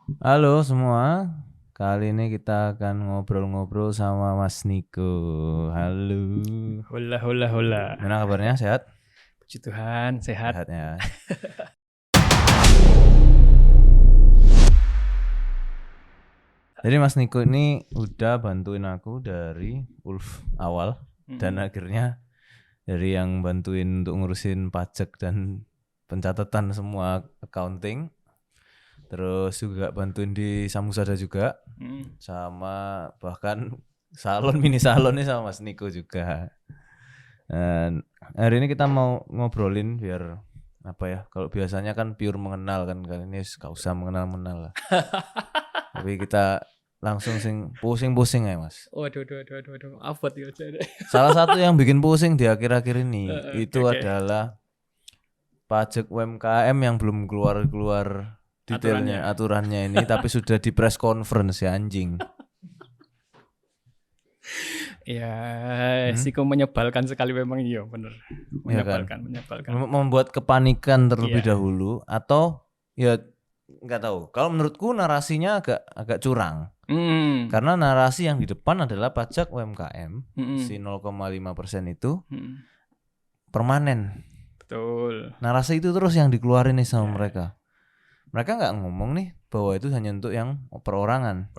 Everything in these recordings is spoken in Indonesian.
Halo semua, kali ini kita akan ngobrol-ngobrol sama Mas Niko. Halo. Hola, hola, hola. Gimana kabarnya? Sehat? Puji Tuhan, sehat. Sehat ya. Jadi Mas Niko ini udah bantuin aku dari Ulf awal dan akhirnya dari yang bantuin untuk ngurusin pajak dan pencatatan semua accounting. Terus juga bantuin di Samosada juga, sama bahkan mini salon nih sama Mas Niko juga. Dan hari ini kita mau ngobrolin biar apa ya? Kalau biasanya kan pure mengenal kan, kali ini gak usah mengenal lah. Tapi kita langsung pusing-pusing ya Mas. Waduh, apa tuh? Salah satu yang bikin pusing di akhir-akhir ini itu Oke. adalah pajak UMKM yang belum keluar detailnya aturannya ini tapi sudah di press conference ya anjing. Ya, Siko menyebalkan sekali memang iya, bener. Ya kan? Menyebalkan. Membuat kepanikan terlebih Iya. dahulu atau ya nggak tahu. Kalau menurutku narasinya agak curang. Karena narasi yang di depan adalah pajak UMKM si 0,5% itu permanen. Betul. Narasi itu terus yang dikeluarin nih sama mereka. Mereka nggak ngomong nih bahwa itu hanya untuk yang perorangan.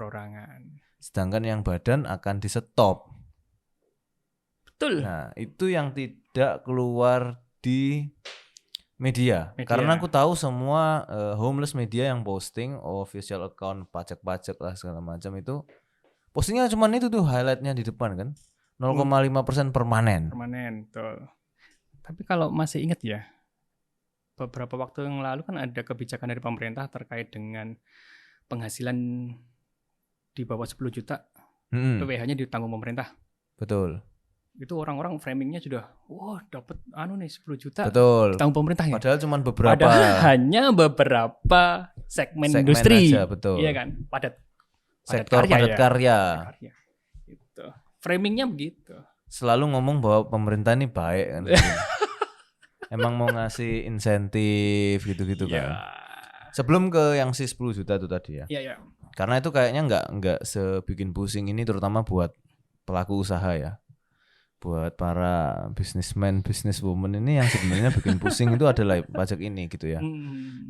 Sedangkan yang badan akan di stop. Betul. Nah itu yang tidak keluar di media. Karena aku tahu semua homeless media yang posting official account pajak-pajak lah segala macam itu postingnya cuma itu tuh highlightnya di depan kan 0,5% permanen, betul. Tapi kalau masih ingat ya, beberapa waktu yang lalu kan ada kebijakan dari pemerintah terkait dengan penghasilan di bawah 10 juta PWH-nya ditanggung pemerintah. Betul. Itu orang-orang framingnya sudah dapat nih 10 juta betul ditanggung pemerintah ya. Padahal cuma hanya beberapa segmen industri aja, betul. Iya kan, padat sektor padat karya. Itu framingnya begitu. Selalu ngomong bahwa pemerintah ini baik kan. Emang mau ngasih insentif gitu-gitu kan. Sebelum ke yang si 10 juta itu tadi ya. Iya. Karena itu kayaknya nggak sebikin pusing ini, terutama buat pelaku usaha ya. Buat para businesswoman ini yang sebenarnya bikin pusing itu adalah pajak ini gitu ya.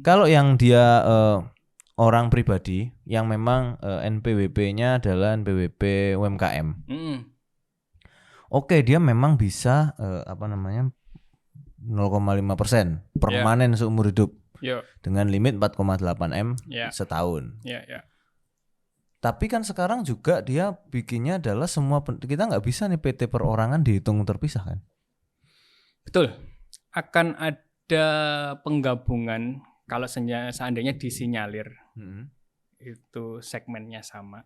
Kalau yang dia orang pribadi yang memang NPWP-nya adalah NPWP UMKM. Oke, dia memang bisa 0,5% permanen seumur hidup dengan limit 4,8 M setahun. Tapi kan sekarang juga dia bikinnya adalah semua kita nggak bisa nih PT perorangan dihitung terpisah kan? Betul. Akan ada penggabungan kalau seandainya disinyalir itu segmennya sama,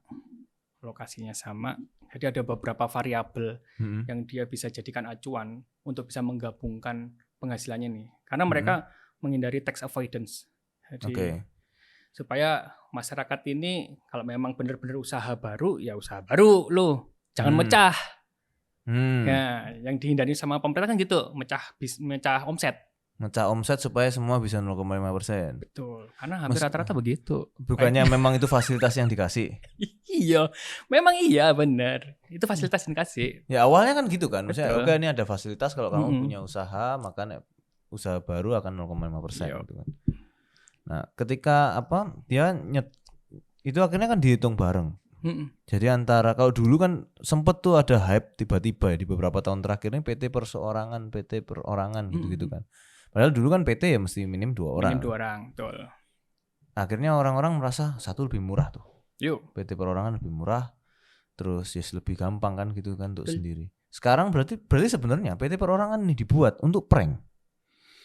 lokasinya sama. Jadi ada beberapa variabel yang dia bisa jadikan acuan untuk bisa menggabungkan penghasilannya nih. Karena mereka menghindari tax avoidance. Jadi supaya masyarakat ini kalau memang benar-benar usaha baru, ya usaha baru loh. Jangan mecah. Ya, yang dihindari sama pemerintah kan gitu, mecah omset. Mecah omset supaya semua bisa 0,5%. Betul, karena hampir rata-rata begitu. Bukannya memang itu fasilitas yang dikasih? Iya, memang iya benar. Itu fasilitas yang dikasih. Ya awalnya kan gitu kan, misalnya oke ini ada fasilitas kalau kamu punya usaha, maka usaha baru akan 0,5% gitu kan. Nah, ketika dia itu akhirnya kan dihitung bareng. Jadi antara kalau dulu kan sempet tuh ada hype tiba-tiba ya di beberapa tahun terakhir ini PT perorangan gitu-gitu kan. Padahal dulu kan PT ya mesti minim 2 orang. Minim 2 orang, betul. Akhirnya orang-orang merasa satu lebih murah tuh. PT perorangan lebih murah. Terus lebih gampang kan gitu kan untuk sendiri. Sekarang berarti sebenarnya PT perorangan nih dibuat untuk prank.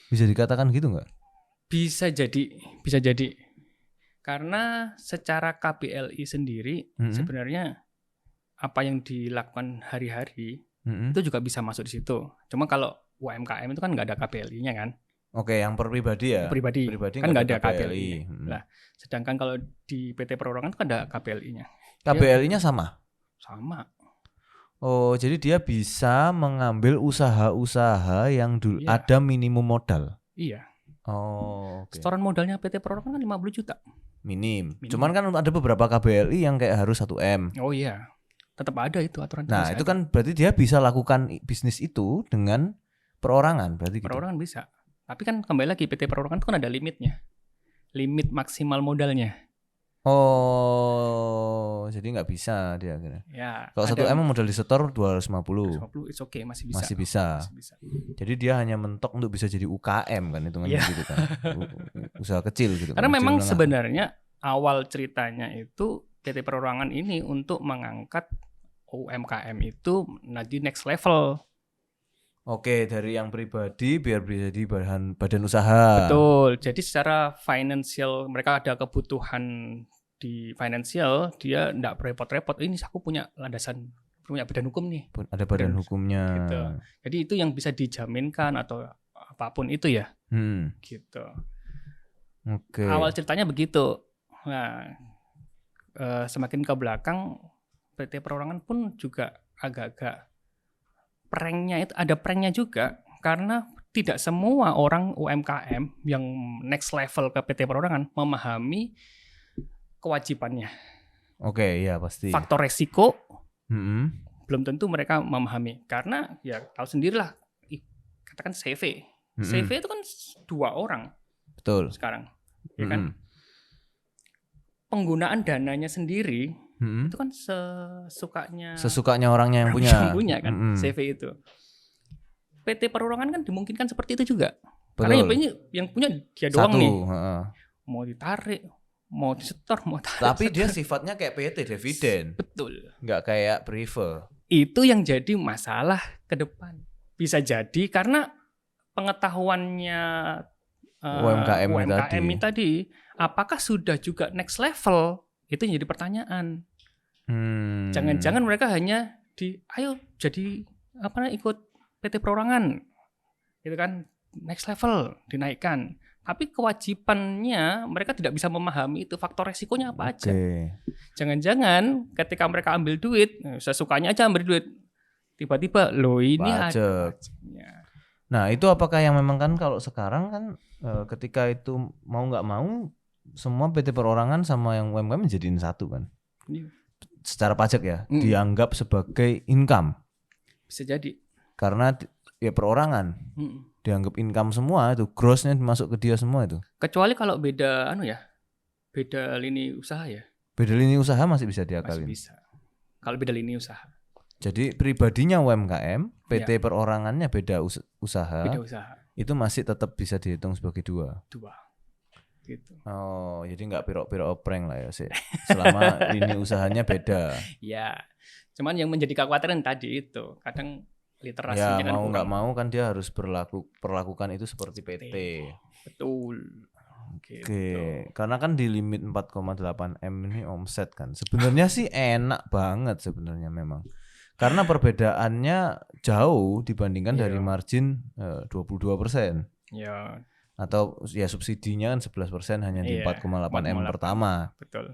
Bisa dikatakan gitu nggak? Bisa jadi. Karena secara KPLI sendiri sebenarnya apa yang dilakukan hari-hari itu juga bisa masuk di situ. Cuma kalau UMKM itu kan nggak ada KPLI-nya kan. Oke, yang per pribadi ya. Pribadi kan nggak ada KPLI. Nah, sedangkan kalau di PT perorangan itu kan ada KPLI-nya. KPLI-nya sama. Oh, jadi dia bisa mengambil usaha-usaha yang ada minimum modal. Iya. Oh, Setoran modalnya PT perorangan kan 50 juta. Minim. Cuman kan ada beberapa KBLI yang kayak harus 1M. Oh iya. Tetap ada itu aturan. Nah, itu kan berarti dia bisa lakukan bisnis itu dengan perorangan berarti gitu. Perorangan bisa. Tapi kan kembali lagi PT perorangan itu kan ada limitnya. Limit maksimal modalnya. Oh, jadi nggak bisa dia akhirnya. Ya. Kalau 1M modal disetor 250. 250 it's okay, masih bisa. Masih bisa. Jadi dia hanya mentok untuk bisa jadi UKM kan hitungannya gitu kan. Usaha kecil gitu. Karena memang sebenarnya awal ceritanya itu PT perorangan ini untuk mengangkat UMKM itu di next level. Oke, dari yang pribadi biar bisa jadi badan usaha. Betul. Jadi secara financial mereka ada kebutuhan di financial, dia enggak repot-repot. Ini aku punya landasan, punya badan hukum nih. Ada badan hukumnya. Gitu. Jadi itu yang bisa dijaminkan atau apapun itu ya. Gitu. Oke. Awal ceritanya begitu. Nah, semakin ke belakang PT perorangan pun juga agak-agak ada pranknya juga karena tidak semua orang UMKM yang next level ke PT perorangan memahami kewajibannya. Oke, ya pasti. Faktor resiko belum tentu mereka memahami karena ya tahu sendirilah katakan CV. CV itu kan 2 orang. Betul. Sekarang, ya kan? Penggunaan dananya sendiri itu kan sesukanya orangnya yang punya kan CV itu. PT perorangan kan dimungkinkan seperti itu juga. Betul. Karena yang punya dia doang nih. Mau ditarik, mau disetor, mau tarik. Tapi dia sifatnya kayak PT dividen. Betul. Nggak kayak prefer. Itu yang jadi masalah ke depan. Bisa jadi karena pengetahuannya UMKM tadi, apakah sudah juga next level? Itu yang jadi pertanyaan. Jangan-jangan mereka hanya ayo jadi ikut PT perorangan, gitu kan, next level dinaikkan. Tapi kewajibannya mereka tidak bisa memahami itu faktor resikonya apa aja. Jangan-jangan ketika mereka ambil duit, sesukanya aja ambil duit, tiba-tiba ini ada pajaknya. Nah itu apakah yang memang kan kalau sekarang kan ketika itu mau nggak mau semua PT perorangan sama yang UMKM menjadiin satu kan? Secara pajak ya, dianggap sebagai income. Bisa jadi. Karena ya perorangan dianggap income semua itu, grossnya masuk ke dia semua itu. Kecuali kalau beda beda lini usaha ya. Beda lini usaha masih bisa diakalin. Masih bisa. Kalau beda lini usaha. Jadi pribadinya UMKM, PT perorangannya beda usaha. Beda usaha. Itu masih tetap bisa dihitung sebagai dua. Gitu. Oh, jadi nggak pirok-pirok prank lah ya sih. Selama lini usahanya beda. Ya, cuman yang menjadi kekhawatiran tadi itu kadang literasinya ya, kan mau nggak mau kan dia harus perlakukan itu seperti PT. Betul. Gitu. Oke, karena kan di limit 4,8 M ini omset kan. Sebenarnya sih enak banget sebenarnya memang. Karena perbedaannya jauh dibandingkan dari margin 22%. Ya. Atau ya subsidinya kan 11% hanya di 4,8 M pertama. Betul.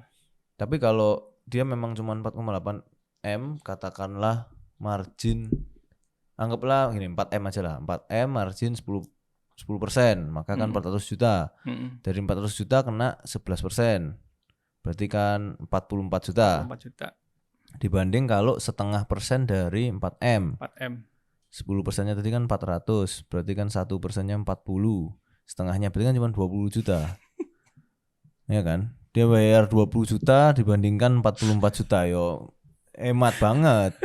Tapi kalau dia memang cuma 4,8 M, katakanlah margin, anggaplah gini 4 M aja lah, 4 M margin 10%, maka kan 400 juta. Dari 400 juta kena 11%, berarti kan 44 juta. 44 juta. Dibanding kalau setengah persen dari 4 M. 10%-nya tadi kan 400, berarti kan 1%-nya 40. Setengahnya berarti kan cuma 20 juta. Ya kan? Dia bayar 20 juta dibandingkan 44 juta. Yo, hemat banget.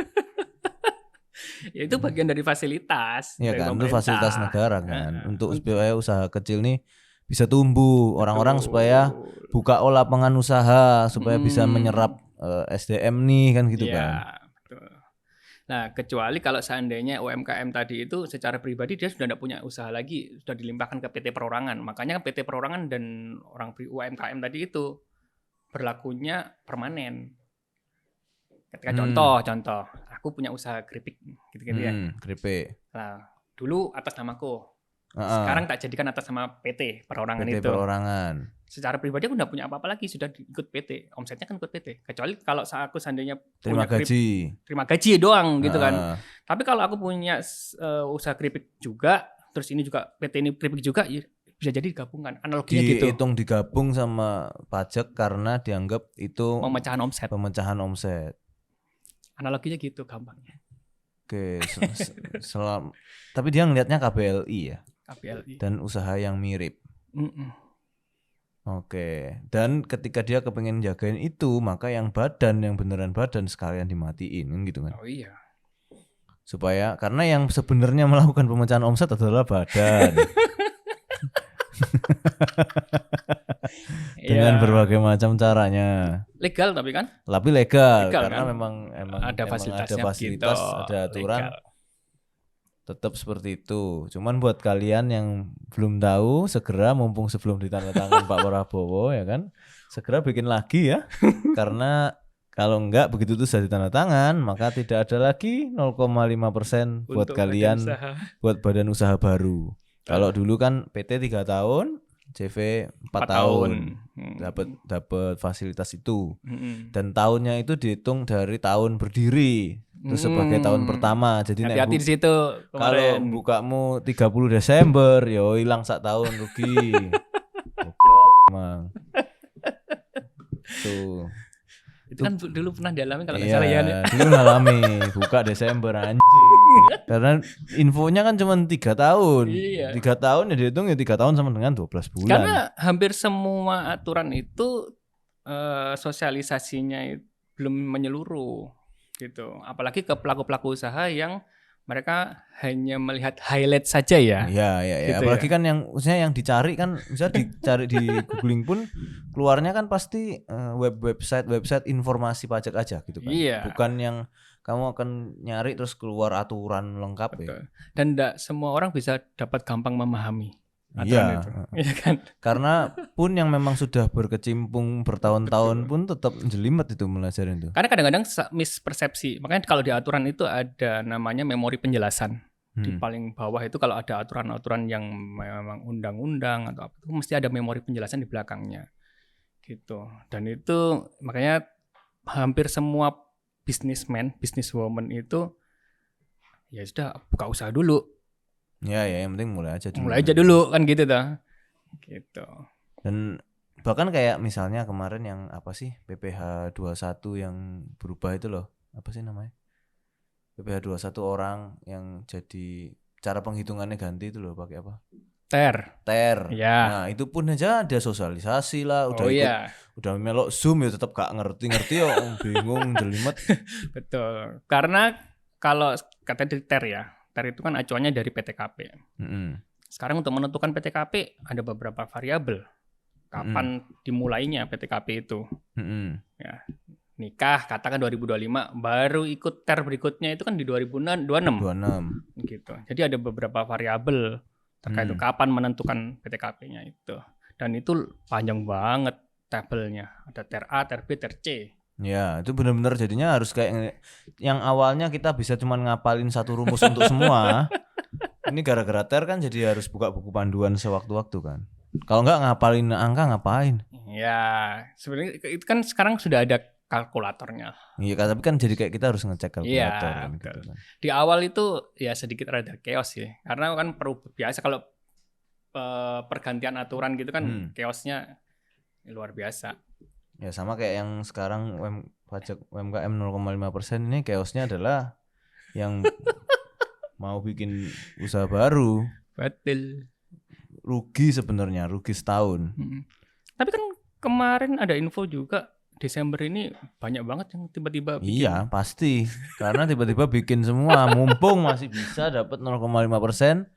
Ya itu bagian dari fasilitas. Ya kan, itu fasilitas negara kan. Untuk supaya usaha kecil nih bisa tumbuh. Orang-orang supaya buka lapangan usaha, supaya bisa menyerap SDM nih kan gitu kan. Nah, kecuali kalau seandainya UMKM tadi itu secara pribadi dia sudah tidak punya usaha lagi, sudah dilimpahkan ke PT perorangan. Makanya PT perorangan dan orang UMKM tadi itu berlakunya permanen. Ketika contoh, aku punya usaha keripik gitu-gitu ya. Keripik. Nah, dulu atas namaku. Sekarang tak jadikan atas nama PT perorangan PT itu. Perorangan. Secara pribadi aku nggak punya apa-apa lagi, sudah ikut PT, omsetnya kan ikut PT. Kecuali kalau aku seandainya terima gaji doang gitu kan. Tapi kalau aku punya usaha keripik juga, terus ini juga PT ini keripik juga, bisa jadi gabungan. Analoginya gitu. Dihitung digabung sama pajak karena dianggap itu Pemecahan omset. Analoginya gitu gampangnya. Oke, tapi dia ngelihatnya KBLI ya. KBLI. Dan usaha yang mirip. Oke, dan ketika dia kepengen jagain itu, maka yang beneran badan sekalian dimatiin gitu kan. Oh iya. Supaya karena yang sebenarnya melakukan pemecahan omset adalah badan. Dengan berbagai macam caranya. Legal tapi kan? Tapi legal karena kan? memang ada fasilitas, gitu. ada aturan. Legal. Tetap seperti itu. Cuman buat kalian yang belum tahu, segera mumpung sebelum ditandatangan Pak Prabowo ya kan, segera bikin lagi ya. Karena kalau enggak begitu tuh sudah ditandatangan, maka tidak ada lagi 0,5% buat kalian buat badan usaha baru. Kalau dulu kan PT 3 tahun, CV 4 tahun. Dapat fasilitas itu. Dan tahunnya itu dihitung dari tahun berdiri. Itu sebagai tahun pertama. Jadi hati-hati di situ. Kalau bukamu 30 Desember, yo hilang sak tahun rugi. Emang. Tuh. Itu kan dulu pernah dialami kalau nggak salah ya. Dulu ngalami buka Desember anjing. Karena infonya kan cuma 3 tahun. 3 tahun ya dihitung ya 3 tahun sama dengan 12 bulan. Karena hampir semua aturan itu sosialisasinya belum menyeluruh gitu. Apalagi ke pelaku-pelaku usaha yang mereka hanya melihat highlight saja ya. Iya. Gitu apalagi kan yang maksudnya yang dicari kan bisa dicari di googling pun keluarnya kan pasti website informasi pajak aja gitu kan. Bukan yang kamu akan nyari terus keluar aturan lengkap. Betul. Ya. Dan enggak semua orang bisa dapat gampang memahami aturan itu. Iya kan? Karena pun yang memang sudah berkecimpung bertahun-tahun pun tetap jelimet itu melajarin itu. Karena kadang-kadang mispersepsi. Makanya kalau di aturan itu ada namanya memori penjelasan. Di paling bawah itu kalau ada aturan-aturan yang memang undang-undang atau apa itu mesti ada memori penjelasan di belakangnya. Gitu. Dan itu makanya hampir semua businesswoman itu ya sudah buka usaha dulu. Ya yang penting mulai aja dulu kan gitu dah. Gitu. Dan bahkan kayak misalnya kemarin yang apa sih PPh 21 yang berubah itu loh. Apa sih namanya? PPh 21 orang yang jadi cara penghitungannya ganti itu loh pakai apa? TER. Ya. Nah, itu pun aja ada sosialisasi lah, udah melok Zoom ya tetap gak ngerti ya, bingung, jelimet. Betul. Karena kalau kata di TER ya, TER itu kan acuannya dari PTKP. Sekarang untuk menentukan PTKP ada beberapa variabel. Kapan dimulainya PTKP itu? Ya, nikah katakan 2025, baru ikut TER berikutnya itu kan di 2026. Gitu. Jadi ada beberapa variabel terkait itu kapan menentukan PTKP-nya itu. Dan itu panjang banget tabelnya. Ada TER A, TER B, TER C. Ya, itu benar-benar jadinya harus kayak yang awalnya kita bisa cuma ngapalin satu rumus untuk semua. Ini gara-gara TER kan jadi harus buka buku panduan sewaktu-waktu kan. Kalau nggak ngapalin angka ngapain? Ya, sebenarnya itu kan sekarang sudah ada kalkulatornya. Iya, tapi kan jadi kayak kita harus ngecek kalkulator kan, gitu kan. Di awal itu ya sedikit rada chaos ya. Karena kan perlu biasa kalau pergantian aturan gitu kan chaosnya luar biasa. Ya sama kayak yang sekarang pajak UMKM 0,5% ini chaosnya adalah yang mau bikin usaha baru. Betul. Rugi sebenarnya, rugi setahun. Tapi kan kemarin ada info juga Desember ini banyak banget yang tiba-tiba bikin. Iya pasti, karena tiba-tiba bikin semua, mumpung masih bisa dapat 0,5%.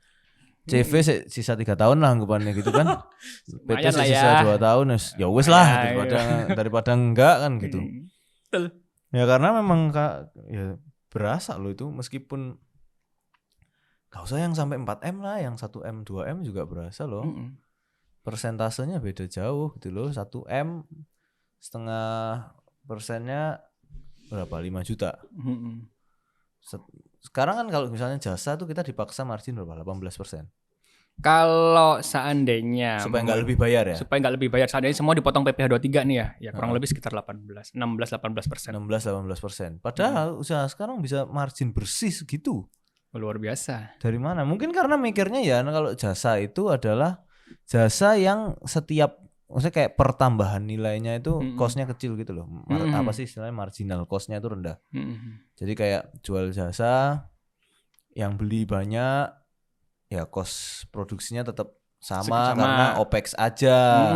CV sisa 3 tahun lah anggapannya gitu kan. PT sisa 2 tahun ya wes lah daripada enggak kan gitu. Betul. Ya karena memang ya berasa loh itu meskipun gak usah yang sampai 4M lah, yang 1M 2M juga berasa loh. Persentasenya beda jauh gitu loh. 1M setengah persennya berapa? 5 juta. Sekarang kan kalau misalnya jasa tuh kita dipaksa margin berapa? 18%. Kalau seandainya supaya nggak lebih bayar ya. Supaya nggak lebih bayar, seandainya semua dipotong PPh 23 nih ya kurang lebih sekitar 16-18%. 16-18%. Padahal usaha sekarang bisa margin bersih segitu. Luar biasa. Dari mana? Mungkin karena mikirnya ya kalau jasa itu adalah jasa yang setiap maksudnya kayak pertambahan nilainya itu cost-nya kecil gitu loh. Apa sih istilahnya marginal cost-nya itu rendah. Jadi kayak jual jasa yang beli banyak ya cost produksinya tetap sama karena OPEX aja.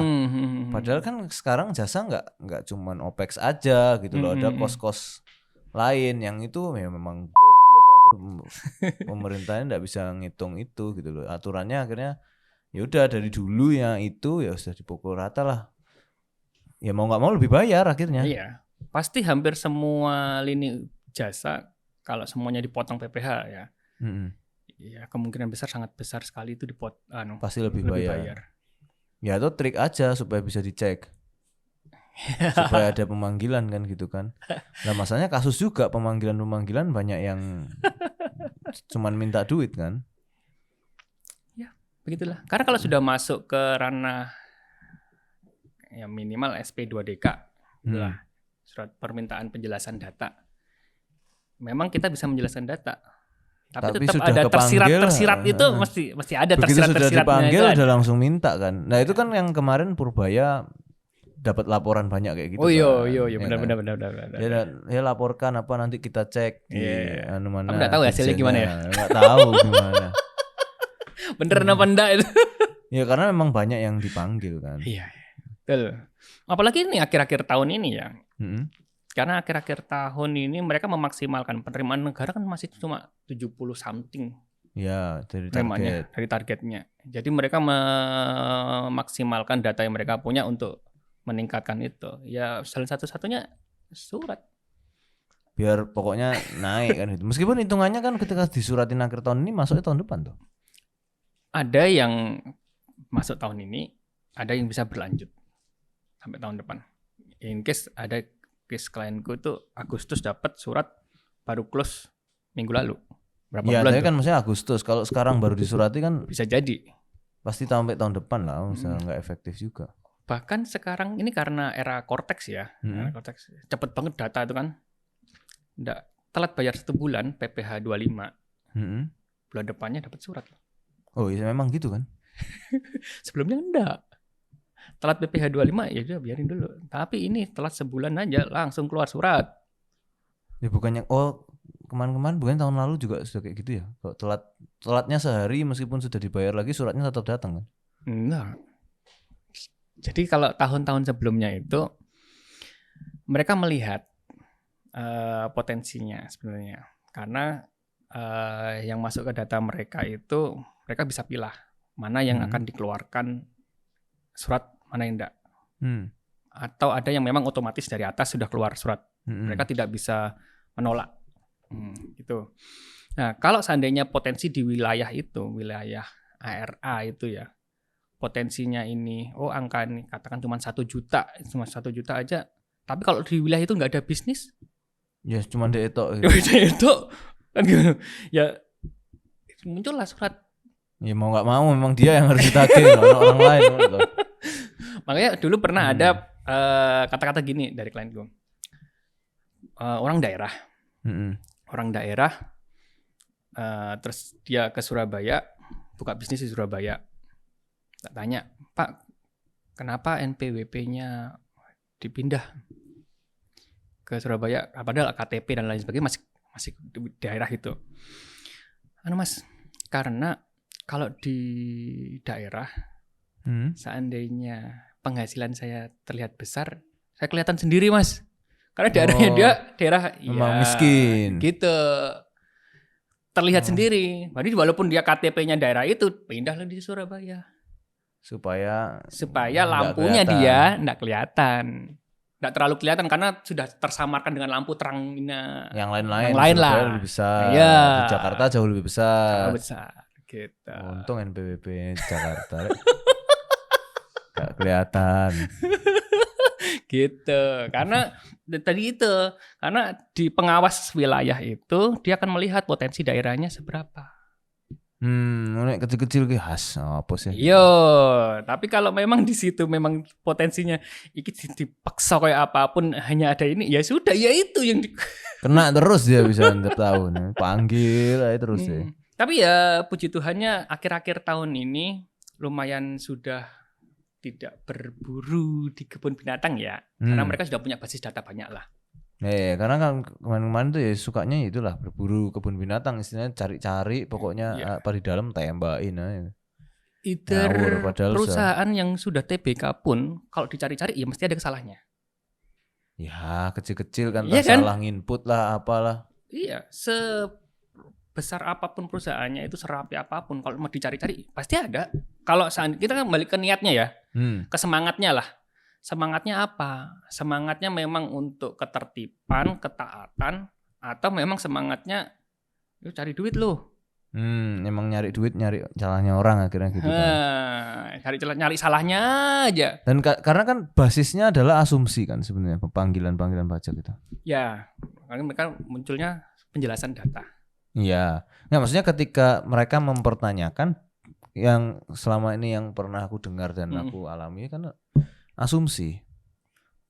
Padahal kan sekarang jasa nggak cuman OPEX aja gitu loh, ada cost-cost lain yang itu ya memang pemerintahnya nggak bisa ngitung itu gitu loh. Aturannya akhirnya ya udah dari dulu yang itu ya sudah dipukul rata lah. Ya mau nggak mau lebih bayar akhirnya. Iya, pasti hampir semua lini jasa kalau semuanya dipotong PPh ya. Ya kemungkinan besar sangat besar sekali itu pasti lebih bayar. Ya itu trik aja supaya bisa dicek. Supaya ada pemanggilan kan gitu kan. Nah masalahnya kasus juga pemanggilan banyak yang cuman minta duit kan. Ya begitulah. Karena kalau sudah masuk ke ranah ya minimal SP2DK itulah surat permintaan penjelasan data. Memang kita bisa menjelaskan data. Tapi tetap ada tersirat itu mesti ada tersiratnya. Begitu sudah dipanggil udah langsung minta kan. Nah itu kan yang kemarin Purbaya dapat laporan banyak kayak gitu. Oh iya ya benar. Ya laporkan apa nanti kita cek di mana. Aku nggak tahu hasilnya gimana ya. Nggak tahu gimana. Bener apa enggak itu? Ya karena memang banyak yang dipanggil kan. Iya. Betul. Apalagi ini akhir-akhir tahun ini ya. Karena akhir-akhir tahun ini mereka memaksimalkan penerimaan negara kan masih cuma 70 something. Ya, dari targetnya. Jadi mereka memaksimalkan data yang mereka punya untuk meningkatkan itu. Ya salah satu-satunya surat. Biar pokoknya naik kan itu. Meskipun hitungannya kan ketika disuratin akhir tahun ini masuknya tahun depan tuh. Ada yang masuk tahun ini, ada yang bisa berlanjut sampai tahun depan. In case ada case klienku tuh Agustus dapat surat baru close minggu lalu. Berapa bulan? Iya, kan maksudnya Agustus. Kalau sekarang baru disurati kan bisa jadi. Pasti sampai tahun depan lah, misalnya nggak efektif juga. Bahkan sekarang ini karena era Cortex ya, era Cortex cepet banget data itu kan. Nggak telat bayar 1 bulan PPh 25. Bulan depannya dapat surat. Oh iya memang gitu kan? Sebelumnya enggak. Telat PPh 25 ya udah biarin dulu. Tapi ini telat sebulan aja langsung keluar surat. Ya bukannya kemarin bukan tahun lalu juga sudah kayak gitu ya. Kalau telatnya sehari meskipun sudah dibayar lagi suratnya tetap datang kan? Enggak. Jadi kalau tahun-tahun sebelumnya itu mereka melihat potensinya sebenarnya. Karena yang masuk ke data mereka itu mereka bisa pilih mana yang akan dikeluarkan surat, mana yang enggak. Atau ada yang memang otomatis dari atas sudah keluar surat. Mereka tidak bisa menolak. Gitu. Nah, kalau seandainya potensi di wilayah itu, wilayah ARA itu ya, potensinya ini, angka ini katakan cuma 1 juta, cuma 1 juta aja. Tapi kalau di wilayah itu nggak ada bisnis, ya cuma itu. Itu kan gitu. Ya muncullah surat. Ya mau nggak mau memang dia yang harus ditagih, orang lain. Makanya dulu pernah ada kata-kata gini dari klien gue. Orang daerah. Orang daerah terus dia ke Surabaya, buka bisnis di Surabaya. Tak tanya, Pak, kenapa NPWP-nya dipindah ke Surabaya? Padahal KTP dan lain sebagainya masih di daerah itu. Mas, karena kalau di daerah seandainya penghasilan saya terlihat besar, saya kelihatan sendiri, Mas. Karena daerahnya daerah memang miskin. Gitu. Terlihat sendiri. Jadi walaupun dia KTP-nya daerah itu, pindahlah di Surabaya. Supaya lampunya dia enggak kelihatan. Enggak terlalu kelihatan karena sudah tersamarkan dengan lampu terangnya yang lain-lain lah. Lebih besar. Iya. Di Jakarta jauh lebih besar. Jauh besar gitu. Untung NPWP Jakarta. Enggak kelihatan. Gitu. Karena tadi itu, karena di pengawas wilayah itu dia akan melihat potensi daerahnya seberapa. Nek kecil-kecil ki khas apa sih? Yo, tapi kalau memang di situ memang potensinya iki dipaksa kayak apapun hanya ada ini, ya sudah, ya itu yang kena terus dia bisa tiap tahun panggil aja terus ya. Tapi ya puji Tuhannya akhir-akhir tahun ini lumayan sudah tidak berburu di kebun binatang ya, karena mereka sudah punya basis data banyak lah. Karena kan kemarin-kemarin tuh ya sukanya itulah berburu kebun binatang, istilahnya cari-cari, pokoknya apa di dalam tembakin aja. Either perusahaan yang sudah TBK pun kalau dicari-cari ya mesti ada kesalahannya. Ya kecil-kecil kan, salah input lah apalah. Iya, sebesar apapun perusahaannya itu, serapi apapun, kalau mau dicari-cari pasti ada. Kalau kita kan balik ke niatnya ya, ke semangatnya lah. Semangatnya apa? Semangatnya memang untuk ketertiban, ketaatan, atau memang semangatnya yuk cari duit loh. Emang nyari duit, nyari salahnya orang akhirnya gitu kan. Nyari salahnya aja. Dan karena kan basisnya adalah asumsi kan sebenarnya panggilan pajak itu. Ya, karena mereka munculnya penjelasan data. Iya. Nggak, maksudnya ketika mereka mempertanyakan yang selama ini yang pernah aku dengar dan aku alami kan asumsi.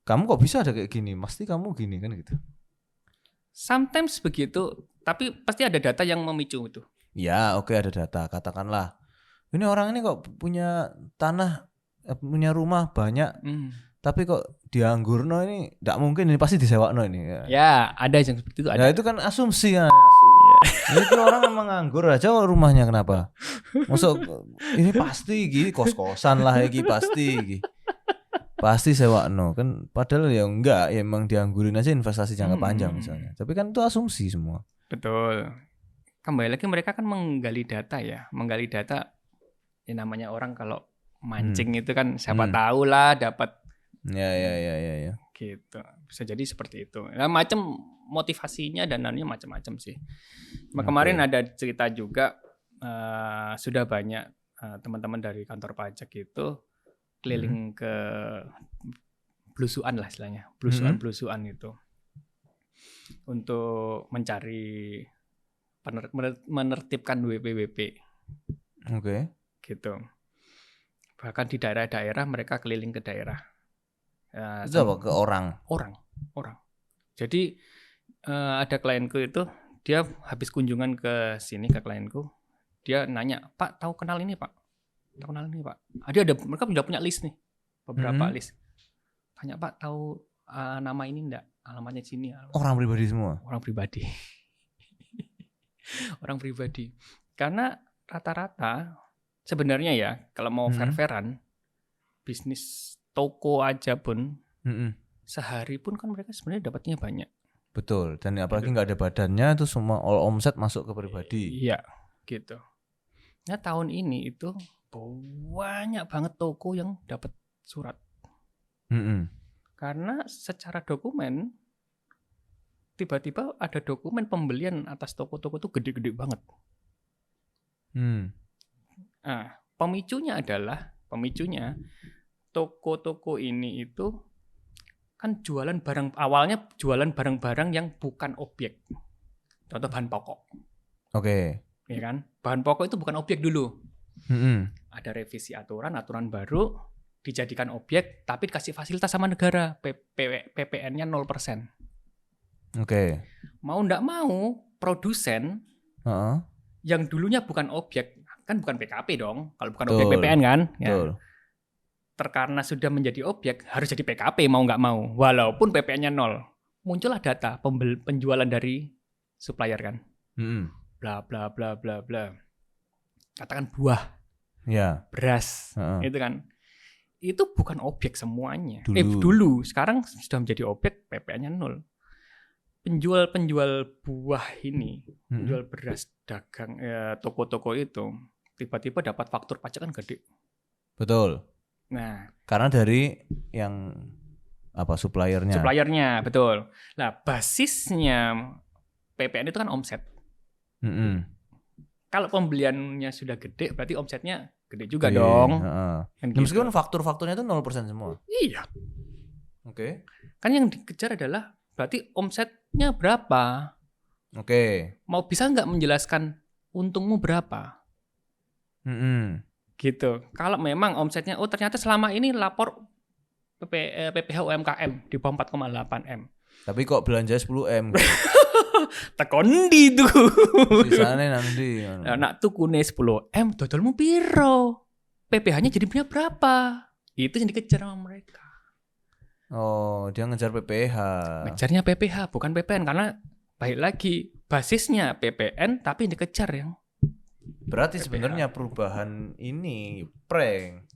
Kamu kok bisa ada kayak gini? Pasti kamu gini kan gitu. Sometimes begitu, tapi pasti ada data yang memicu itu. Ya, oke, ada data. Katakanlah, ini orang ini kok punya tanah, punya rumah banyak, tapi kok dianggurno ini, tidak mungkin ini pasti disewakno ini. Ya, ada yang seperti itu. Ada. Nah, itu kan asumsi kan. Itu orang memang nganggur aja rumahnya kenapa? Maksud ini pasti gini kos-kosan lah iki pasti. Pasti sewakno kan, padahal ya enggak, ya emang dianggurin aja investasi jangka panjang misalnya. Tapi kan itu asumsi semua. Betul. Kembali lagi mereka kan menggali data ya. Menggali data, ya namanya orang kalau mancing itu kan siapa tahu lah dapat. Ya. Gitu. Bisa jadi seperti itu. Nah, macam motivasinya dan lainnya macam-macam sih. Kemarin ada cerita juga, sudah banyak teman-teman dari kantor pajak itu keliling ke belusuan lah istilahnya. Belusuan itu. Untuk mencari menertibkan WP. Oke. Gitu. Bahkan di daerah-daerah mereka keliling ke daerah. Itu apa? Ke orang. Jadi ada klienku itu, dia habis kunjungan ke sini ke klienku, dia nanya, Pak tahu kenal ini Pak? Tahu kenal ini Pak? Mereka sudah punya list nih, beberapa list. Tanya Pak tahu nama ini enggak? Alamatnya sini. Orang pribadi semua. Orang pribadi. Orang pribadi. Karena rata-rata sebenarnya ya kalau mau fair-fairan, bisnis toko aja pun sehari pun kan mereka sebenarnya dapatnya banyak. Betul. Dan apalagi nggak ada badannya, itu semua all omset masuk ke pribadi. Iya, gitu. Nah tahun ini itu banyak banget toko yang dapat surat. Karena secara dokumen tiba-tiba ada dokumen pembelian atas toko-toko itu gede-gede banget. Nah, pemicunya toko-toko ini itu kan awalnya jualan barang-barang yang bukan objek. Contoh bahan pokok. Oke. Ya kan? Bahan pokok itu bukan objek dulu. Ada revisi aturan baru dijadikan objek tapi dikasih fasilitas sama negara, PPN-nya 0%. Oke. Mau enggak mau produsen yang dulunya bukan objek, kan bukan PKP dong. Kalau bukan objek PPN kan? Ya. Karena sudah menjadi objek harus jadi PKP mau nggak mau, walaupun PPN-nya 0. Muncullah data penjualan dari supplier kan, bla bla bla bla bla. Katakan buah, beras, itu kan, itu bukan objek semuanya. Dulu, sekarang sudah menjadi objek, PPN-nya 0. Penjual buah ini, penjual beras, dagang, toko-toko itu tiba-tiba dapat faktur pajak kan gede. Betul. Nah, karena dari yang suppliernya, betul. Nah, basisnya PPN itu kan omset. Kalau pembeliannya sudah gede, berarti omsetnya gede juga dong. Kan gitu. Meskipun faktur-fakturnya itu 0% semua. Iya. Oke. Kan yang dikejar adalah berarti omsetnya berapa. Oke. Mau bisa nggak menjelaskan untungmu berapa? Gitu. Kalau memang omsetnya, ternyata selama ini lapor PPh UMKM di bawah 4,8 M. Tapi kok belanja 10 M? Tekondi tuh. Sisane nanti. Nak tukune 10 M, dodolmu piro? PPh-nya jadi punya berapa? Itu yang dikejar sama mereka. Oh, dia ngejar PPH. Ngejarnya PPh bukan PPN karena baik lagi basisnya PPN tapi yang dikejar yang Berarti PPH. sebenarnya perubahan ini prank.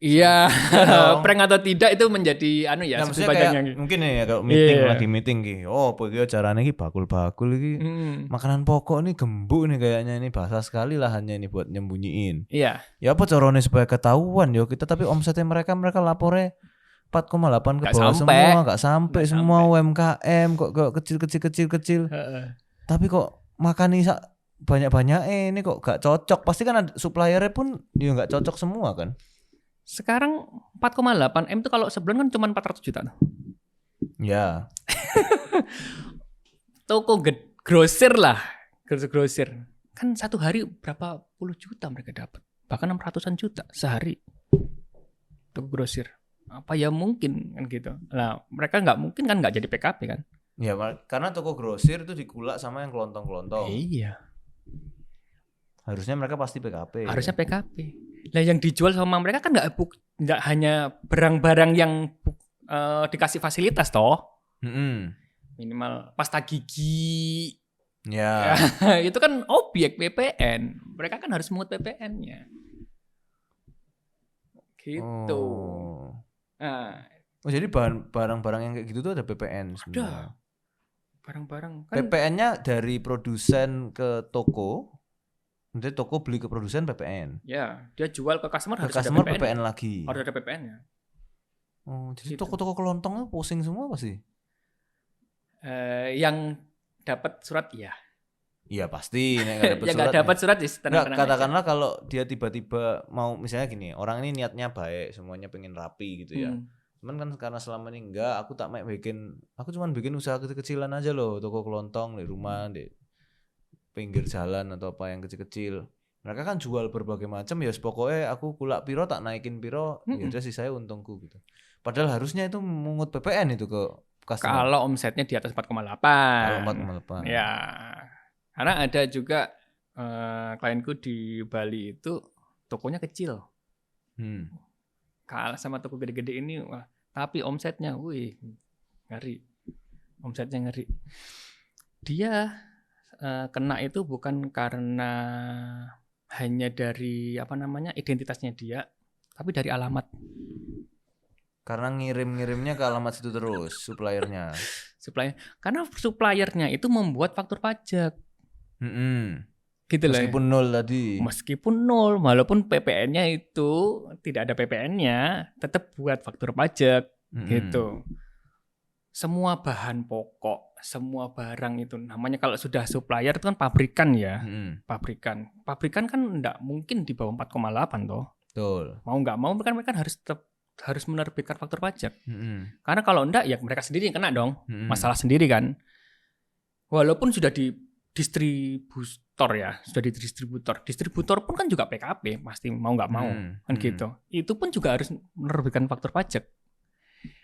Iya, dong. prank atau tidak itu menjadi anu ya, Nah, maksudnya kayak mungkin ya kalau meeting lagi meeting ki. Oh, iki carane iki bakul-bakul iki. Makanan pokok nih gembuk nih kayaknya ini basah sekali lahannya ini buat nyembunyiin. Iya. Ya apa caranya supaya ketahuan yo kita tapi omsetnya mereka lapornya 4,8 ke bawah semua, enggak sampai semua UMKM kok kecil. Tapi kok makani banyak-banyak ini kok gak cocok. Pasti kan ada suppliernya pun ya gak cocok semua kan. Sekarang 4,8 M itu kalau sebulan kan cuma 400 juta tuh. Ya. Toko grosir lah, grosir. Kan satu hari berapa puluh juta mereka dapat. Bahkan 600-an juta sehari. Toko grosir. Apa ya mungkin kan gitu. Nah, mereka nggak mungkin kan nggak jadi PKP kan. Ya, karena toko grosir itu dikulak sama yang kelontong-kelontong. Iya. Harusnya mereka pasti PKP. Harusnya PKP. Nah, yang dijual sama mereka kan nggak hanya barang-barang yang dikasih fasilitas toh. Minimal pasta gigi. Ya. Itu kan objek PPN. Mereka kan harus mungut PPN-nya. Gitu. Nah, jadi barang-barang yang kayak gitu tuh ada PPN sebenarnya. Ada. Barang-barang kan PPN-nya dari produsen ke toko. Nanti toko beli ke produsen PPN. Ya, dia jual ke customer harus customer ada PPN lagi. Harus ada PPN-nya. Oh, jadi toko-toko kelontongnya pusing semua pasti. Yang dapat surat ya. Iya pasti. Yang nggak dapat surat ya. Katakanlah kalau dia tiba-tiba mau misalnya gini, orang ini niatnya baik, semuanya pengen rapi gitu ya. Cuman kan karena selama ini enggak, aku cuman bikin usaha kecil-kecilan aja loh, toko kelontong di rumah, di pinggir jalan atau apa yang kecil-kecil. Mereka kan jual berbagai macam ya, pokoknya aku kulak piro tak naikin piro, ya udah sih saya untungku gitu. Padahal harusnya itu mungut PPN itu ke customer. Kalau omsetnya di atas 4,8. Kalau 4,8. Ya. Karena ada juga klienku di Bali itu tokonya kecil. Kalah sama toko gede-gede ini, wah, tapi omsetnya ngeri. Omsetnya ngeri. Dia kena itu bukan karena hanya dari identitasnya dia, tapi dari alamat. Karena ngirimnya ke alamat situ terus suppliernya. Karena suppliernya itu membuat faktur pajak. Gitu meskipun nol tadi. Meskipun nol, walaupun PPN-nya itu tidak ada PPN-nya, tetap buat faktur pajak. Gitu. Semua bahan pokok, semua barang itu namanya kalau sudah supplier itu kan pabrikan ya. Pabrikan kan enggak mungkin di bawah 4,8 toh. Betul. Mau enggak mau kan mereka harus menerbitkan faktur pajak. Karena kalau enggak ya mereka sendiri yang kena dong. Masalah sendiri kan. Walaupun sudah di distributor ya, sudah di distributor. Distributor pun kan juga PKP, pasti mau enggak mau kan gitu. Itu pun juga harus menerbitkan faktur pajak.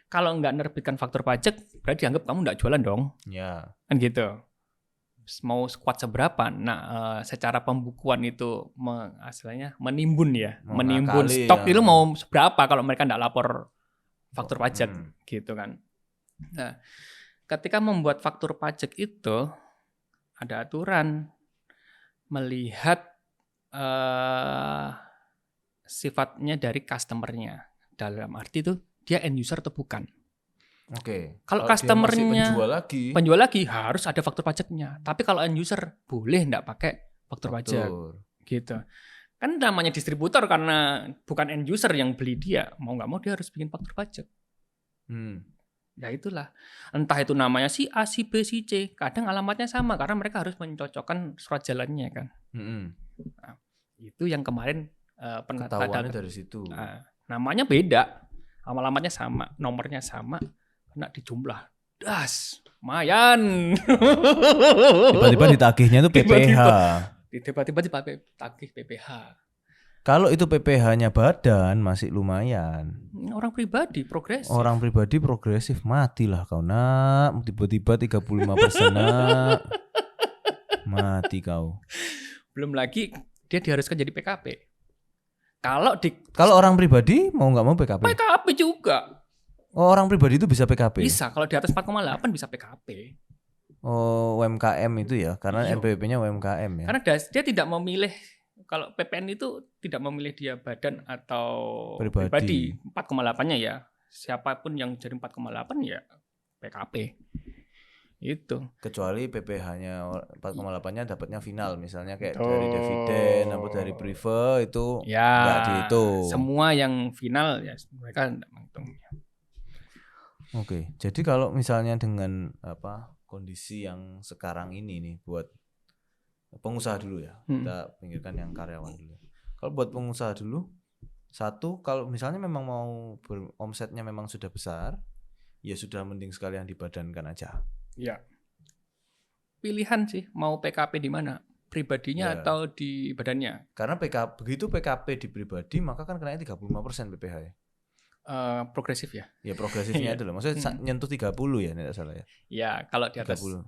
Kalau nggak nerbitkan faktur pajak, berarti dianggap kamu nggak jualan dong. Ya. Kan gitu. Mau squat seberapa? Nah, secara pembukuan itu hasilnya menimbun ya. Menimbun stok itu mau seberapa kalau mereka nggak lapor faktur pajak gitu kan. Nah, ketika membuat faktur pajak itu ada aturan melihat sifatnya dari customer-nya. Dalam arti itu dia end user atau bukan. Oke. Kalau customer-nya penjual lagi harus ada faktur pajaknya. Tapi kalau end user boleh enggak pakai faktur pajak. Gitu. Kan namanya distributor karena bukan end user yang beli dia. Mau enggak mau dia harus bikin faktur pajak. Ya itulah. Entah itu namanya si A, si B, si C. Kadang alamatnya sama karena mereka harus mencocokkan surat jalannya kan. Nah, itu yang kemarin ketahuannya dari situ. Namanya beda. Alamatnya sama, nomornya sama, kena dijumlah. Das, lumayan. Tiba-tiba ditagihnya itu PPH. Tiba-tiba ditagih PPH. Kalau itu PPH-nya badan masih lumayan. Orang pribadi progresif. Orang pribadi progresif, matilah kau nak. Tiba-tiba 35% nak. Mati kau. Belum lagi dia diharuskan jadi PKP. Kalau orang pribadi mau nggak mau PKP. PKP juga. Oh, orang pribadi itu bisa PKP. Bisa, kalau di atas 4,8 bisa PKP. Oh, UMKM itu ya, karena Iya. NPWP-nya UMKM ya. Karena dia tidak memilih, kalau PPN itu tidak memilih dia badan atau pribadi. 4,8-nya ya. Siapapun yang jadi 4,8 ya PKP. Itu. Kecuali PPh-nya 4,8-nya dapatnya final, misalnya kayak dari dividen atau dari prive itu ya, nggak dihitung. Semua yang final ya mereka tidak menghitung. Oke, jadi kalau misalnya dengan kondisi yang sekarang ini nih buat pengusaha dulu ya, kita pinggirkan yang karyawan dulu. Kalau buat pengusaha dulu, satu, kalau misalnya memang mau omsetnya memang sudah besar, ya sudah mending sekalian dibadankan aja. Ya. Pilihan sih mau PKP di mana? Pribadinya atau di badannya? Karena begitu PKP di pribadi maka kan kenanya 35% PPh ya. Progresif ya? Ya progresifnya itu loh. Maksudnya nyentuh 30 ya, tidak salah ya. Ya, kalau di atas 30.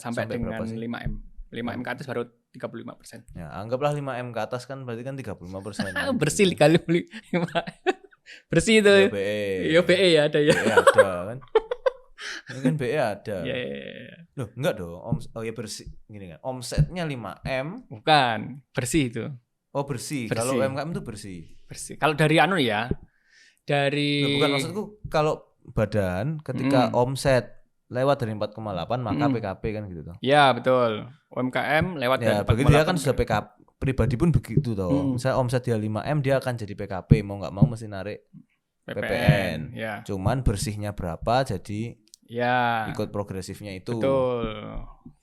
Sampai dengan 5M. 5M ke atas baru 35%. Ya, anggaplah 5M ke atas kan berarti kan 35%. Bersih kali 5. Bersih itu. Ya BE ya ada ya. BE ada kan. Mungkin BE ada. Yeah. Loh, enggak dong. Oh ya bersih. Gini kan. Omsetnya 5M. Bukan, bersih itu. Oh, bersih. Kalau UMKM itu bersih. Bersih. Kalau dari ya. Dari Loh, bukan, maksudku kalau badan ketika omset lewat dari 4,8 maka PKP kan gitu toh. Ya, betul. UMKM lewat dari 4,8. Begitu dia kan sudah PKP. Pribadi pun begitu toh. Misalnya omset dia 5M, dia akan jadi PKP, mau nggak mau mesti narik PPN. Ya. Cuman bersihnya berapa jadi ikut progresifnya itu. Betul.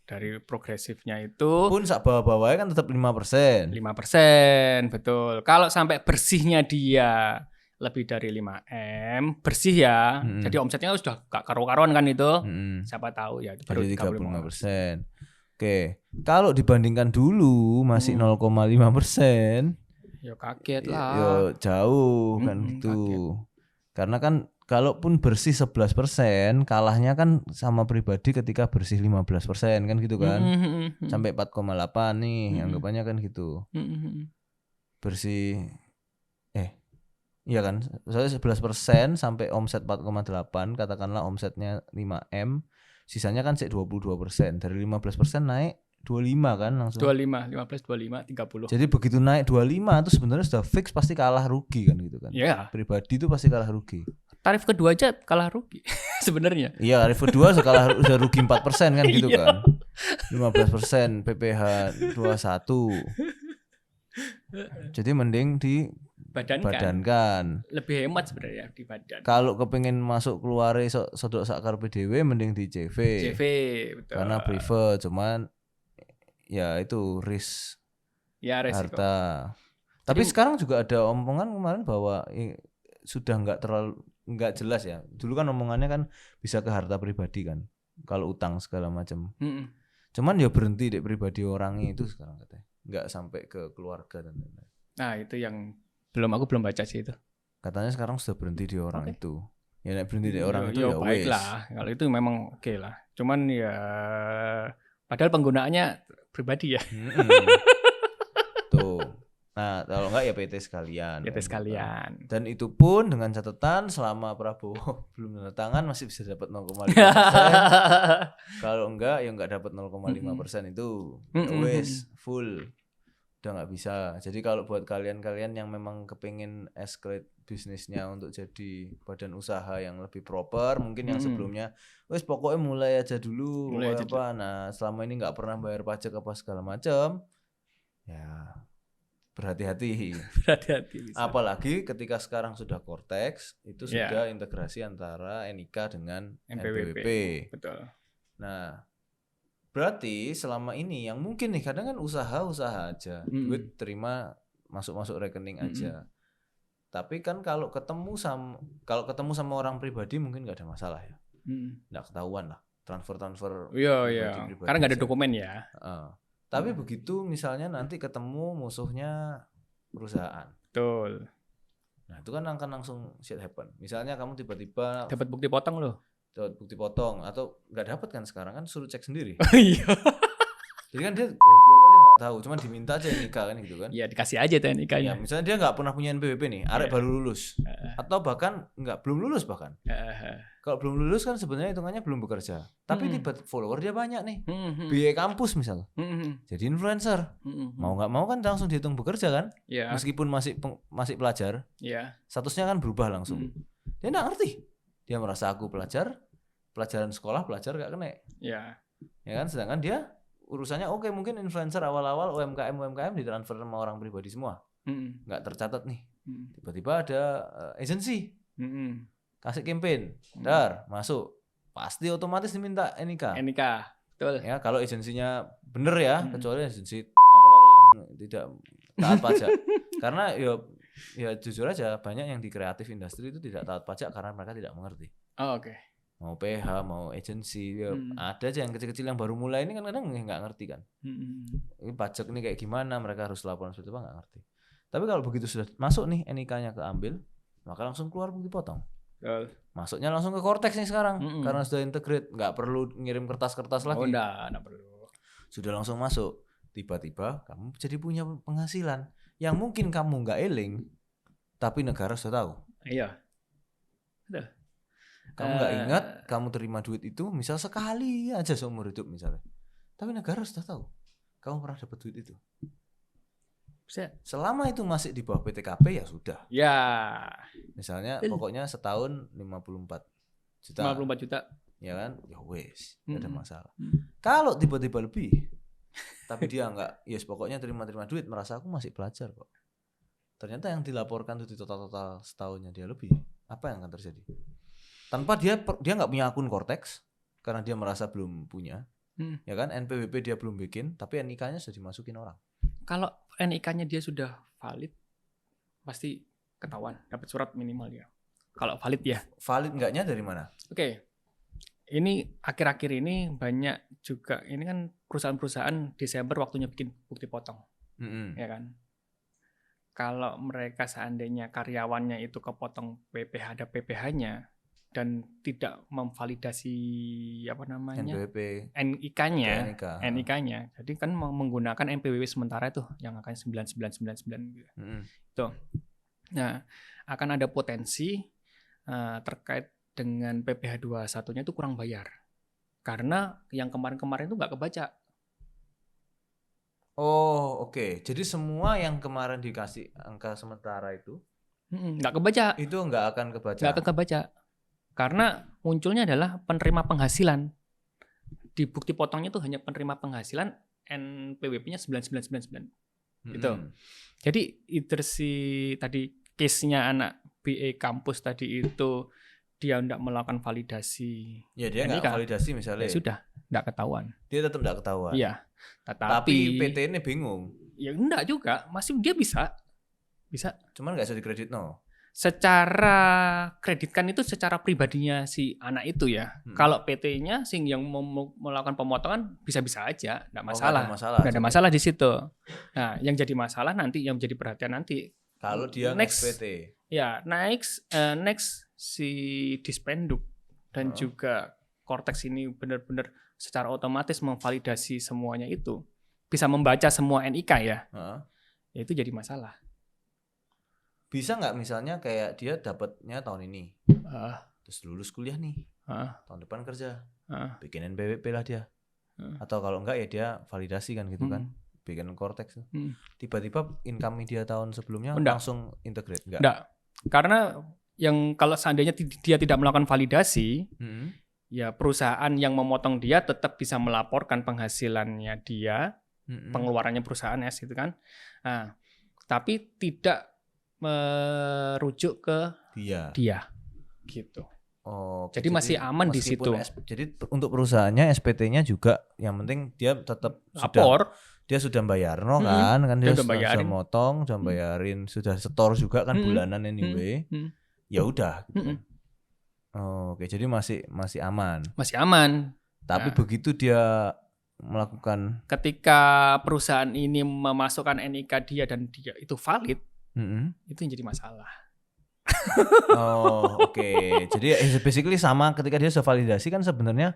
Dari progresifnya itu pun sak bawah-bawahnya kan tetap 5%. 5%, betul. Kalau sampai bersihnya dia lebih dari 5M, bersih ya. Jadi omsetnya sudah gak karu-karuan kan itu. Siapa tahu ya itu baru 35%. Oke. Kalau dibandingkan dulu masih 0,5%. Ya kaget lah. Ya jauh kan gitu. Kaget. Karena kan kalaupun bersih 11%, kalahnya kan sama pribadi ketika bersih 15% kan gitu kan. Sampai 4,8 nih, anggapannya kan gitu. Bersih iya kan? Soalnya 11% sampai omset 4,8, katakanlah omsetnya 5M, sisanya kan 22%. Dari 15% naik 25 kan langsung. 25, 15, 25, 30. Jadi begitu naik 25 itu sebenarnya sudah fix pasti kalah rugi kan gitu kan. Iya. Pribadi itu pasti kalah rugi. Tarif kedua aja kalah rugi sebenarnya. Iya, tarif kedua udah rugi 4% kan gitu kan. 15% PPh 21. Jadi mending badankan. Lebih hemat sebenarnya di badan. Kalau kepengin masuk keluar sodok sakar PDW mending di CV. Betul. Karena private, cuman ya itu risk. Ya, resiko. Harta. Tapi sekarang juga ada omongan kemarin bahwa sudah nggak jelas ya. Dulu kan omongannya kan bisa ke harta pribadi kan. Kalau utang segala macam. Cuman ya berhenti di pribadi orangnya itu sekarang katanya. Nggak sampai ke keluarga dan lain-lain. Nah, itu yang aku belum baca sih itu. Katanya sekarang sudah berhenti di orang itu. Ya nek berhenti di orang itu ya baik lah. Kalau itu memang oke lah. Cuman ya padahal penggunaannya pribadi ya. Tuh. Nah, kalau enggak ya PT sekalian. PT sekalian. Dan itu pun dengan catatan selama Prabowo belum tanda tangan masih bisa dapat 0,5%. Kalau enggak ya enggak dapat 0,5% itu. Wes full. Udah nggak bisa. Jadi kalau buat kalian-kalian yang memang kepingin escalate bisnisnya untuk jadi badan usaha yang lebih proper, mungkin yang sebelumnya wes pokoknya mulai aja dulu. Nah selama ini nggak pernah bayar pajak apa segala macam, ya berhati-hati. Apalagi ketika sekarang sudah Cortex itu sudah integrasi antara NIK dengan NPWP. Betul. Nah berarti selama ini yang mungkin nih kadang kan usaha aja, duit terima masuk rekening aja. Tapi kan kalau ketemu sama orang pribadi mungkin nggak ada masalah ya, nggak ketahuan lah transfer. Iya. Karena nggak ada dokumen ya. Tapi begitu misalnya nanti ketemu musuhnya perusahaan. Betul. Nah itu kan akan langsung shit happen. Misalnya kamu tiba-tiba dapat bukti potong loh. Dapat bukti potong atau nggak dapat kan sekarang kan suruh cek sendiri. Oh iya. Jadi kan dia goblok aja nggak tahu, cuman diminta aja nikah kan gitu kan. Ya dikasih aja tuh Ya, nikahnya. misalnya dia nggak pernah punya NPWP nih, arek baru lulus, atau bahkan belum lulus bahkan. Kalau belum lulus kan sebenarnya hitungannya belum bekerja, tapi tiba follower dia banyak nih, biaya kampus misal, jadi influencer, mau nggak mau kan langsung dihitung bekerja kan, meskipun masih pelajar, statusnya kan berubah langsung. Dia nggak ngerti, dia merasa aku pelajaran sekolah pelajar nggak kena, ya kan, sedangkan dia urusannya oke, mungkin influencer awal-awal UMKM ditransfer sama orang pribadi semua, nggak tercatat nih, tiba-tiba ada agensi kasih campaign, masuk, pasti otomatis diminta NIK, betul. Ya kalau agensinya bener ya, kecuali agensi tidak taat pajak, karena ya jujur aja banyak yang di kreatif industri itu tidak taat pajak karena mereka tidak mengerti. Oke. Mau PH, mau agensi, ada aja yang kecil-kecil yang baru mulai ini kan kadang nggak ngerti kan. Ini pajak ini kayak gimana, mereka harus laporan seperti apa nggak ngerti. Tapi kalau begitu sudah masuk nih NIK-nya keambil, maka langsung keluar bukti potong. Masuknya langsung ke Cortex nih sekarang, karena sudah integrate, nggak perlu ngirim kertas-kertas lagi. Nggak perlu. Sudah langsung masuk. Tiba-tiba kamu jadi punya penghasilan yang mungkin kamu nggak eling, tapi negara sudah tahu. Iya. Betul. Kamu nggak ingat, kamu terima duit itu misal sekali aja seumur hidup misalnya, tapi negara sudah tahu kamu pernah dapat duit itu. Selama itu masih di bawah PTKP ya sudah. Ya. Misalnya pokoknya setahun 54 juta. 54 juta. Ya kan? Ya wes, enggak ada masalah. Kalau tiba-tiba lebih, tapi dia enggak, yes pokoknya terima duit, merasa aku masih pelajar kok. Ternyata yang dilaporkan itu di total setahunnya dia lebih. Apa yang akan terjadi? Tanpa dia enggak punya akun Cortex karena dia merasa belum punya. Ya kan? NPWP dia belum bikin, tapi NIK-nya sudah dimasukin orang. Kalau NIK-nya dia sudah valid, pasti ketahuan, dapat surat minimal ya. Kalau valid ya. Valid enggaknya dari mana? Oke. Ini akhir-akhir ini banyak juga, ini kan perusahaan-perusahaan Desember waktunya bikin bukti potong. Ya kan? Kalau mereka seandainya karyawannya itu kepotong PPh, ada PPh-nya dan tidak memvalidasi NPWP, NIK-nya. Jadi kan menggunakan NPWP sementara itu yang akan 9999 gitu. Itu. Nah, akan ada potensi terkait dengan PPh 21-nya itu kurang bayar. Karena yang kemarin-kemarin itu nggak kebaca. Oh, oke. Jadi semua yang kemarin dikasih angka sementara itu nggak kebaca. Itu nggak akan kebaca. Nggak akan kebaca. Karena munculnya adalah penerima penghasilan. Di bukti potongnya itu hanya penerima penghasilan, NPWP-nya 9999. Gitu. Jadi either si tadi case-nya anak BE kampus tadi itu dia tidak melakukan validasi. Ya dia nggak validasi misalnya. Ya sudah, nggak ketahuan. Dia tetap nggak ketahuan. Iya. Tapi PT ini bingung. Ya enggak juga, masih dia bisa. Cuman nggak bisa dikredit no. Secara kreditkan itu secara pribadinya si anak itu ya. Kalau PT-nya sing yang melakukan pemotongan bisa-bisa aja, enggak masalah. Enggak ada masalah di situ. Nah, yang jadi masalah nanti, yang menjadi perhatian nanti kalau dia next PT. Ya, next si Dispenduk dan juga Cortex ini benar-benar secara otomatis memvalidasi semuanya itu. Bisa membaca semua NIK ya. Ya itu jadi masalah. Bisa nggak misalnya kayak dia dapatnya tahun ini, terus lulus kuliah nih, tahun depan kerja, bikin NPWP lah dia, atau kalau enggak ya dia validasi kan gitu kan, bikin Cortex, tiba-tiba income dia tahun sebelumnya langsung integrate, enggak, karena yang kalau seandainya dia tidak melakukan validasi, ya perusahaan yang memotong dia tetap bisa melaporkan penghasilannya dia, pengeluarannya perusahaan ya gitu kan, tapi tidak merujuk ke dia gitu. Jadi masih aman di situ. Jadi untuk perusahaannya SPT-nya juga yang penting dia tetap lapor. Dia sudah bayar kan dia sudah motong, sudah bayarin, sudah setor juga kan bulanan anyway. Ya udah gitu. Oke, jadi masih aman. Masih aman. Tapi begitu dia melakukan, ketika perusahaan ini memasukkan NIK dia dan dia itu valid, itu yang jadi masalah. Oke. Jadi basically sama, ketika dia sudah validasi kan sebenarnya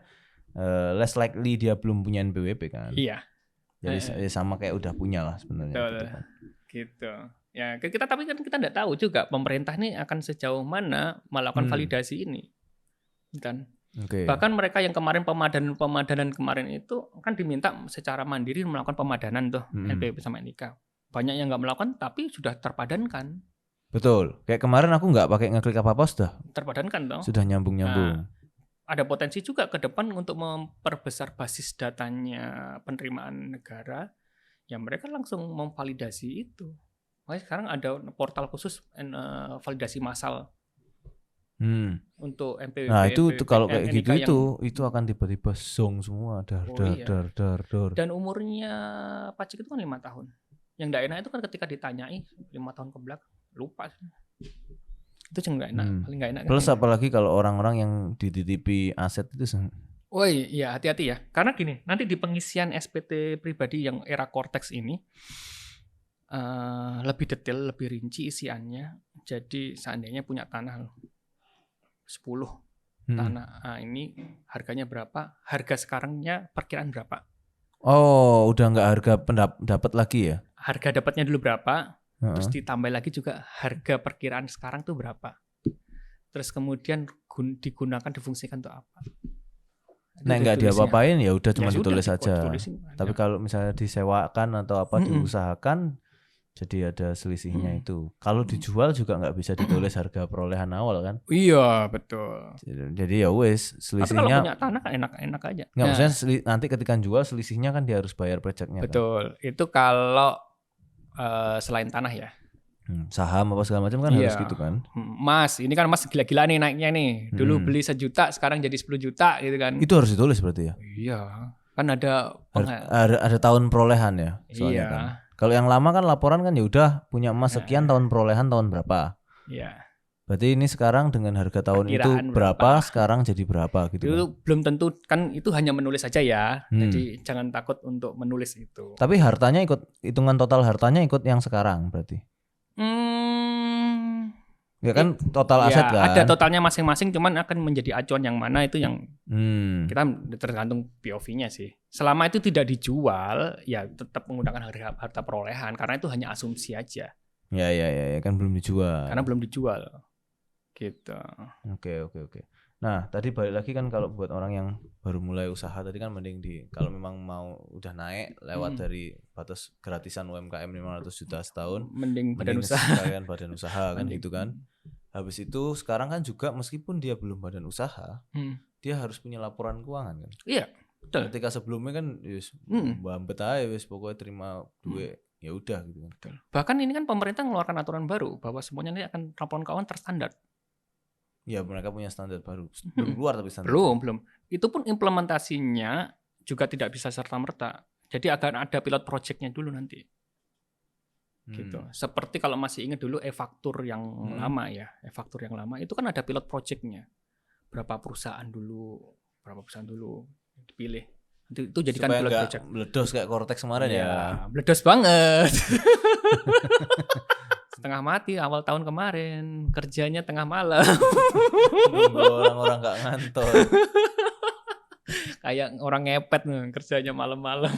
less likely dia belum punya NPWP kan. Iya. Jadi sama kayak udah punya lah sebenarnya. Betul. Gitu kan. Gitu. Ya, tapi kan kita enggak tahu juga pemerintah ini akan sejauh mana melakukan validasi ini. Kan. Okay. Bahkan mereka yang kemarin pemadanan kemarin itu kan diminta secara mandiri melakukan pemadanan tuh NPWP sama NIK. Banyak yang nggak melakukan tapi sudah terpadankan. Betul. Kayak kemarin aku nggak pakai ngeklik apa-apa sudah terpadankan dong. Sudah nyambung-nyambung. Nah, ada potensi juga ke depan untuk memperbesar basis datanya penerimaan negara. Ya mereka langsung memvalidasi itu. Makanya sekarang ada portal khusus validasi massal. Untuk MPWP. Nah itu kalau kayak gitu itu yang, akan tiba-tiba zong semua dar. Dan umurnya pajak itu kan 5 tahun. Yang tidak enak itu kan ketika ditanyai 5 tahun ke belakang lupa. Itu yang nggak enak, paling nggak enak. Plus kan apalagi kalau orang-orang yang dititipi aset itu. Oh iya hati-hati ya. Karena gini, nanti di pengisian SPT pribadi yang era Cortex ini lebih detail, lebih rinci isiannya. Jadi seandainya punya tanah 10 tanah, ini harganya berapa? Harga sekarangnya perkiraan berapa? Oh, udah nggak harga dapat lagi ya? Harga dapatnya dulu berapa? Terus ditambah lagi juga harga perkiraan sekarang tuh berapa? Terus kemudian difungsikan untuk apa? Nah nggak diapa-apain ya udah cuma ditulis saja. Tapi kalau misalnya disewakan atau apa diusahakan, jadi ada selisihnya itu. Kalau dijual juga nggak bisa ditulis harga perolehan awal kan? Iya betul. Jadi ya wes selisihnya. Tapi kalau punya tanah kan enak-enak aja. Nggak maksudnya nanti ketika jual selisihnya kan dia harus bayar pajaknya. Betul. Kan? Itu kalau selain tanah ya. Saham apa segala macam kan harus gitu kan. Mas, ini kan mas gila-gila nih naiknya nih. Dulu beli 1 juta, sekarang jadi 10 juta gitu kan. Itu harus ditulis berarti ya? Iya. Kan ada tahun perolehan ya soalnya kan. Kalau yang lama kan laporan kan ya udah punya emas sekian tahun perolehan tahun berapa. Iya. Berarti ini sekarang dengan harga tahun Perkiraan itu berapa, sekarang jadi berapa gitu. Itu kan? Belum tentu kan itu hanya menulis saja ya. Jadi jangan takut untuk menulis itu. Tapi hartanya hitungan total hartanya ikut yang sekarang berarti. Ya kan total aset kan. Ada totalnya masing-masing, cuman akan menjadi acuan yang mana itu yang kita tergantung POV-nya sih. Selama itu tidak dijual, ya tetap menggunakan harta perolehan karena itu hanya asumsi aja. Ya kan belum dijual. Karena belum dijual. Gitu. Oke. Nah, tadi balik lagi kan kalau buat orang yang baru mulai usaha tadi kan mending kalau memang mau udah naik lewat dari batas gratisan UMKM 500 juta setahun, mending badan usaha. Sekalian badan usaha kan gitu kan. Habis itu sekarang kan juga meskipun dia belum badan usaha, dia harus punya laporan keuangan kan. Iya, betul. Ketika sebelumnya kan mbambet aja wis pokoknya terima duit ya udah gitu kan. Betul. Bahkan ini kan pemerintah mengeluarkan aturan baru bahwa semuanya ini akan laporan keuangan terstandar. Ya mereka punya standar baru. Belum keluar tapi standar. Belum. Itu pun implementasinya juga tidak bisa serta-merta. Jadi akan ada pilot project-nya dulu nanti. Gitu. Seperti kalau masih ingat dulu e-faktur yang lama ya. E-faktur yang lama itu kan ada pilot project-nya. Berapa perusahaan dulu dipilih. Itu jadikan supaya pilot project. Meledos kayak Cortex kemarin ya. Meledos banget. Setengah mati awal tahun kemarin, kerjanya tengah malam. Orang-orang nggak ngantor. Kayak orang ngepet kerjanya malam-malam.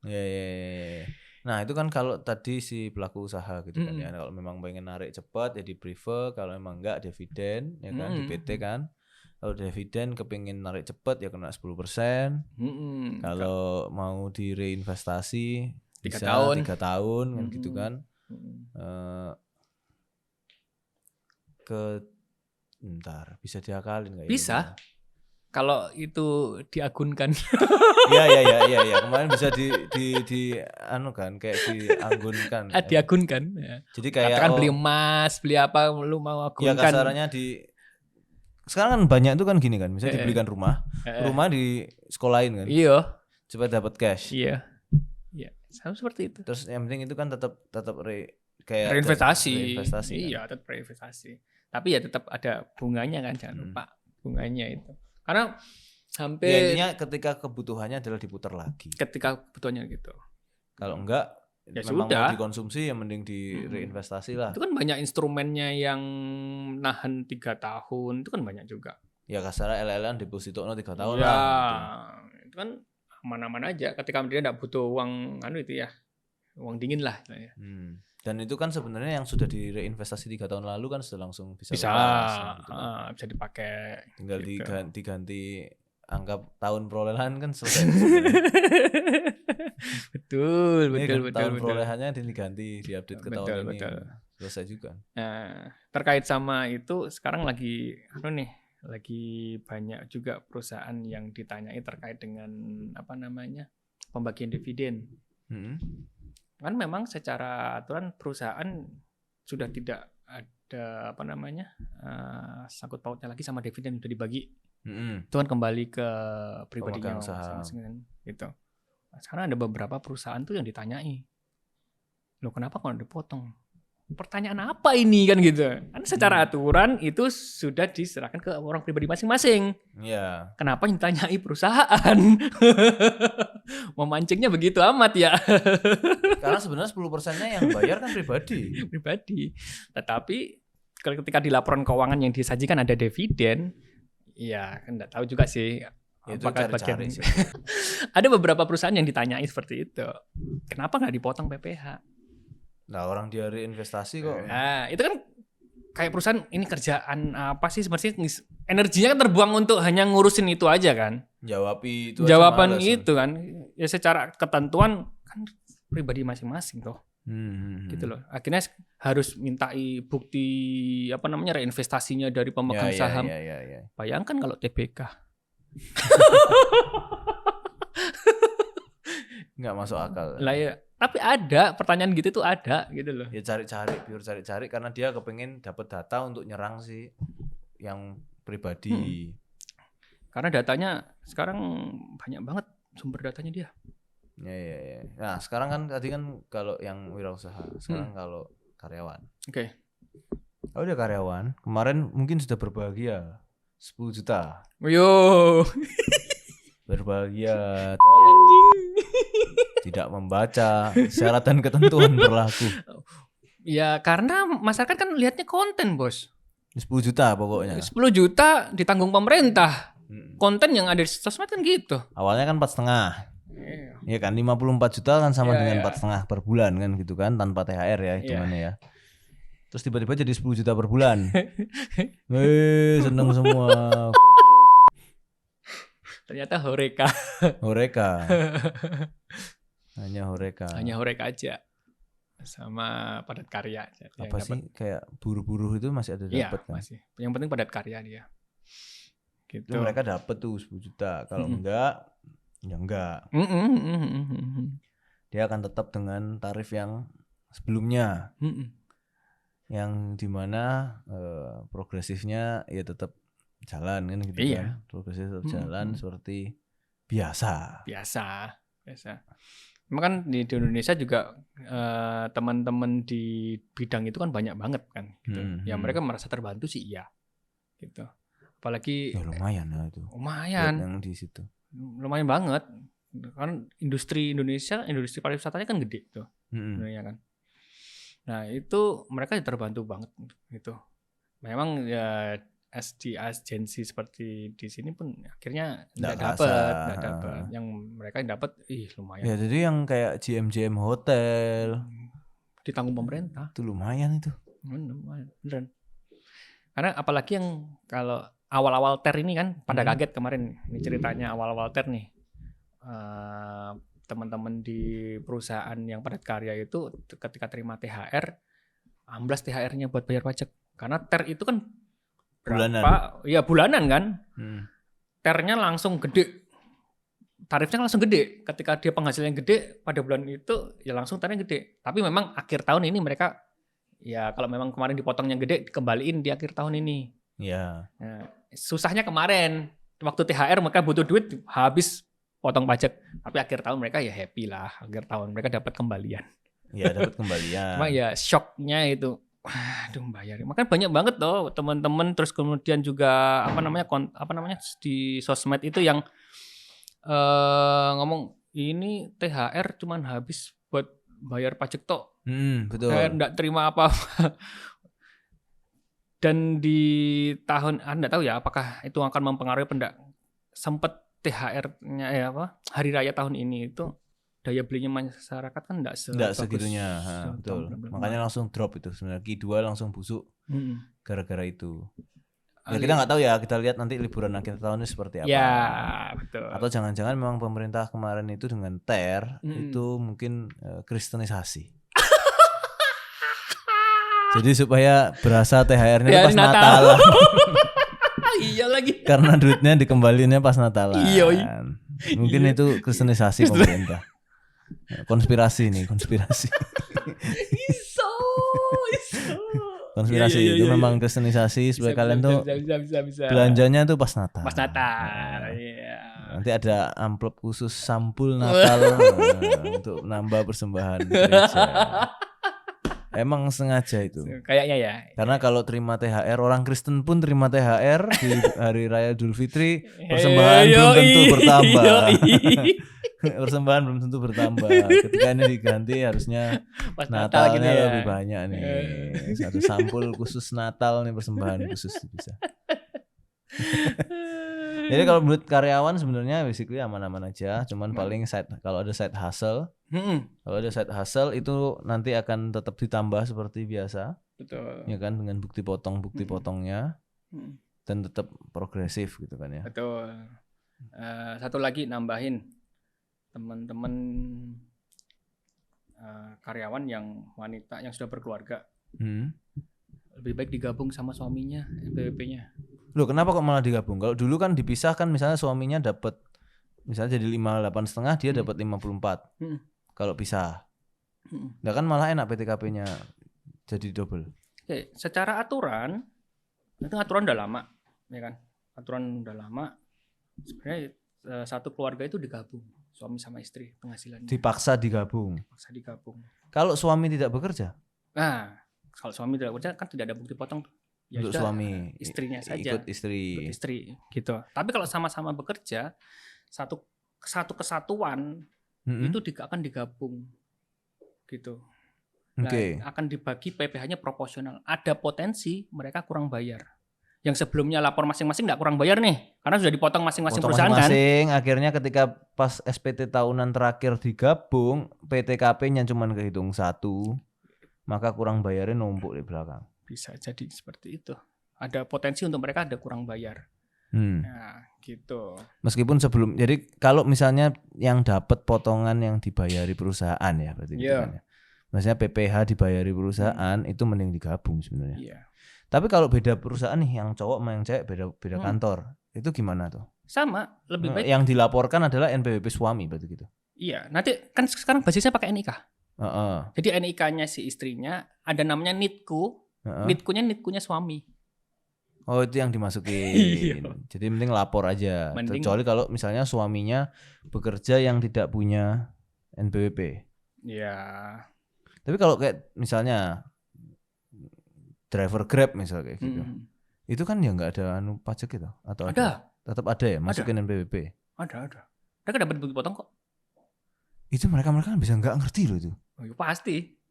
Ya. Nah itu kan kalau tadi si pelaku usaha gitu kan ya. Kalau memang pengen narik cepat ya di prefer. Kalau memang enggak dividen ya kan di PT kan. Kalau dividen kepingin narik cepat ya kena 10%. Kalau mau di reinvestasi 3 bisa tahun 3 tahun kan gitu kan. Bisa diakalin nggak? Bisa. Kalau itu diagunkan. Iya. Kemarin bisa di anu kan kayak dianggunkan. Diagunkan. Ya. Jadi kayak katakan beli emas, beli apa lu mau agunkan. Ya kasarannya sekarang kan banyak tuh kan gini kan, misalnya dibelikan rumah di sekolahin kan. Iya. Supaya dapat cash. Iya. Sama seperti itu. Terus yang penting itu kan tetap kayak reinvestasi. Iya, tetap reinvestasi. Tapi ya tetap ada bunganya kan, jangan lupa bunganya itu. Karena sampai ya, intinya ketika kebutuhannya adalah diputar lagi. Ketika kebutuhannya gitu. Kalau enggak ya memang sudah. mau dikonsumsi ya mending di reinvestasi lah. Itu kan banyak instrumennya yang nahan 3 tahun, itu kan banyak juga. Ya kasarnya LLN deposito 3 tahun ya, lah. Gitu. Itu kan aman-aman aja ketika dia tidak butuh uang uang dingin lah. Dan itu kan sebenarnya yang sudah direinvestasi 3 tahun lalu kan sudah langsung bisa Bisa lunas, gitu. bisa dipakai. Tinggal gitu. diganti angka tahun perolehan kan selesai. betul. Tahun perolehannya diganti, diupdate ke tahun ini. Betul. Selesai juga. Nah, terkait sama itu sekarang lagi banyak juga perusahaan yang ditanyai terkait dengan pembagian dividen. Kan memang secara aturan perusahaan sudah tidak ada sangkut pautnya lagi sama dividen sudah dibagi. Itu kan kembali ke pribadinya masing-masing kan, gitu. Nah, sekarang ada beberapa perusahaan tuh yang ditanyai, loh kenapa kalau dipotong? Pertanyaan apa ini kan gitu? Kan secara aturan itu sudah diserahkan ke orang pribadi masing-masing. Iya. Kenapa ditanyai perusahaan? Memancingnya begitu amat ya. Karena sebenarnya 10%-nya yang bayar kan pribadi. Tetapi ketika di laporan keuangan yang disajikan ada dividen, ya kan enggak tahu juga sih. Itu cari-cari sih. Ada beberapa perusahaan yang ditanyai seperti itu. Kenapa nggak dipotong PPh? Nah, orang dia reinvestasi kok. Nah, itu kan kayak perusahaan ini kerjaan apa sih sebenarnya, energinya kan terbuang untuk hanya ngurusin itu aja kan. Jawaban itu kan ya secara ketentuan kan pribadi masing-masing toh. Gitu loh. Akhirnya harus mintai bukti reinvestasinya dari pemegang saham. Ya. Bayangkan kalau TBK. Nggak masuk akal. Lah ya, tapi ada pertanyaan gitu tuh ada gitu loh. Ya cari-cari karena dia kepengen dapat data untuk nyerang sih yang pribadi. Karena datanya sekarang banyak banget sumber datanya dia. Ya. Nah, sekarang kan tadi kan kalau yang wirausaha, sekarang kalau karyawan. Oke. Oh, dia karyawan. Kemarin mungkin sudah berbahagia 10 juta. Yo. Berbahagia. Tolong. Tidak membaca syarat dan ketentuan berlaku. Ya karena masyarakat kan lihatnya konten, Bos. 10 juta pokoknya. 10 juta ditanggung pemerintah. Konten yang ada di sosmed kan gitu. Awalnya kan 4,5. Iya kan 54 juta kan sama dengan 4,5 per bulan kan gitu kan, tanpa THR ya hitungannya ya. Terus tiba-tiba jadi 10 juta per bulan. Seneng semua. Ternyata Horeca. Hanya Horeca aja. Sama Padat Karya. Apa sih dapet. Kayak buruh-buruh itu masih ada dapat kan? Masih. Yang penting Padat Karya dia. Gitu. Itu mereka dapat tuh 10 juta. Kalau enggak, ya enggak. Dia akan tetap dengan tarif yang sebelumnya. Yang dimana progresifnya ya tetap jalan kan gitu kan. Progresif tetap jalan seperti biasa. Kan di Indonesia juga teman-teman di bidang itu kan banyak banget kan gitu. Ya mereka merasa terbantu sih iya. Gitu. Apalagi ya lumayan ya itu. Lumayan. Yang di situ. Lumayan banget. Kan industri pariwisatanya kan gede tuh. Sebenarnya kan. Nah, itu mereka terbantu banget gitu. Memang ya agensi seperti di sini pun akhirnya nggak dapat. Yang mereka dapat lumayan. Ya jadi yang kayak GM hotel ditanggung pemerintah. Itu lumayan itu. Lumayan, beneran. Karena apalagi yang kalau awal-awal TER ini kan pada kaget kemarin. Ini ceritanya awal-awal TER nih. Teman-teman di perusahaan yang Padat Karya itu ketika terima THR, amblas THR-nya buat bayar pajak. Karena TER itu kan berapa? Bulanan kan. TER-nya langsung gede. Tarifnya langsung gede. Ketika dia penghasilannya gede pada bulan itu ya langsung tarifnya gede. Tapi memang akhir tahun ini mereka ya kalau memang kemarin dipotongnya gede dikembaliin di akhir tahun ini. Iya. Nah, susahnya kemarin waktu THR mereka butuh duit habis potong pajak. Tapi akhir tahun mereka ya happy lah. Akhir tahun mereka dapat kembalian. Iya, dapat kembalian. Cuma ya shocknya itu aduh bayar. Makanya banyak banget tuh teman-teman terus kemudian juga di sosmed itu yang ngomong ini THR cuman habis buat bayar pajak tok. Betul. Enggak terima apa-apa. Dan di tahun enggak tahu ya apakah itu akan mempengaruhi sempat THR-nya hari raya tahun ini itu daya belinya masyarakat kan enggak segitunya, betul. Makanya langsung drop itu sebenarnya. Q2 langsung busuk gara-gara itu. Ya kita nggak tahu ya, kita lihat nanti liburan akhir tahun ini seperti apa. Ya, betul. Atau jangan-jangan memang pemerintah kemarin itu dengan itu mungkin kristenisasi. Jadi supaya berasa THR-nya pas Natal. Iya lagi. Karena duitnya dikembalinnya pas Natalan. Iya. Mungkin itu kristenisasi pemerintah. Konspirasi. Konspirasi itu memang kristenisasi supaya kalian tuh bisa. Belanjanya tuh pas Natal. Iya. Nanti ada amplop khusus sampul Natal untuk nambah persembahan gereja. Emang sengaja itu. Kayaknya ya. Karena kalau terima THR, orang Kristen pun terima THR di hari raya Idul Fitri, persembahan belum tentu bertambah. Persembahan belum tentu bertambah. Ketika ini diganti harusnya pas Natalnya gitu ya. Lebih banyak nih. Satu sampul khusus Natal nih, persembahan khusus bisa. Jadi kalau menurut karyawan sebenarnya basically aman-aman aja, cuman paling kalau ada side hustle. Kalau ada side hustle itu nanti akan tetap ditambah seperti biasa. Betul. Ya kan, dengan bukti potongnya dan tetap progresif gitu kan ya. Betul. Satu lagi nambahin teman-teman karyawan yang wanita yang sudah berkeluarga. Lebih baik digabung sama suaminya NPWP-nya. Loh, kenapa kok malah digabung? Kalau dulu kan dipisahkan, misalnya suaminya dapat misalnya jadi 58,5, dia dapat 54. Kalau pisah. Nah kan malah enak PTKP-nya jadi double. Oke, secara aturan itu aturan udah lama, ya kan? Aturan udah lama. Sebenarnya satu keluarga itu digabung, suami sama istri penghasilannya. Dipaksa digabung. Kalau suami tidak bekerja? Nah, kalau suami tidak bekerja kan tidak ada bukti potong. Ya untuk sudah, suami istrinya saja. Ikut istri gitu. Tapi kalau sama-sama bekerja, satu kesatuan itu akan digabung gitu. Nah, akan dibagi PPh-nya proporsional. Ada potensi mereka kurang bayar. Yang sebelumnya lapor masing-masing nggak kurang bayar nih, karena sudah dipotong masing-masing perusahaan kan. Akhirnya ketika pas SPT tahunan terakhir digabung, PTKP-nya cuma kehitung 1, maka kurang bayarnya numpuk di belakang. Bisa jadi seperti itu. Ada potensi untuk mereka ada kurang bayar. Nah, gitu. Meskipun sebelum, jadi kalau misalnya yang dapat potongan yang dibayari perusahaan ya berarti gitu kan ya. Maksudnya PPh dibayari perusahaan itu mending digabung sebenarnya. Iya. Tapi kalau beda perusahaan nih, yang cowok sama yang cewek beda kantor, itu gimana tuh? Sama, lebih baik. Yang dilaporkan adalah NPWP suami berarti gitu. Iya, nanti kan sekarang basisnya pakai NIK. Jadi NIK-nya si istrinya ada namanya NITKU. NITKU-nya suami. Oh, itu yang dimasukin. Jadi mending lapor aja. Kecuali kalau misalnya suaminya bekerja yang tidak punya NPWP. Iya. Tapi kalau kayak misalnya driver Grab misalnya kayak gitu. Itu kan ya nggak ada pajak gitu atau ada? Tetap ada ya masukin NPWP. Ada. Mereka dapat bukti potong kok. Itu mereka kan bisa nggak ngerti loh itu. Oh, ya pasti.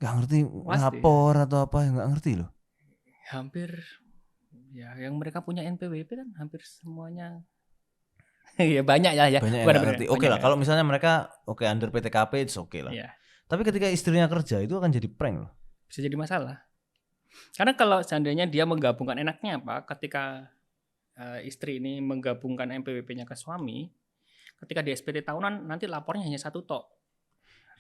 Nggak ngerti lapor atau apa, nggak ngerti loh. Hampir ya yang mereka punya NPWP kan hampir semuanya. Ya banyak ya. Banyak yang nggak ngerti. Oke lah, kalau misalnya mereka under PTKP itu oke lah. Yeah. Tapi ketika istrinya kerja itu akan jadi prank loh. Bisa jadi masalah. Karena kalau seandainya dia menggabungkan, enaknya apa? Ketika istri ini menggabungkan NPWP-nya ke suami, ketika di SPT tahunan nanti lapornya hanya 1 tok.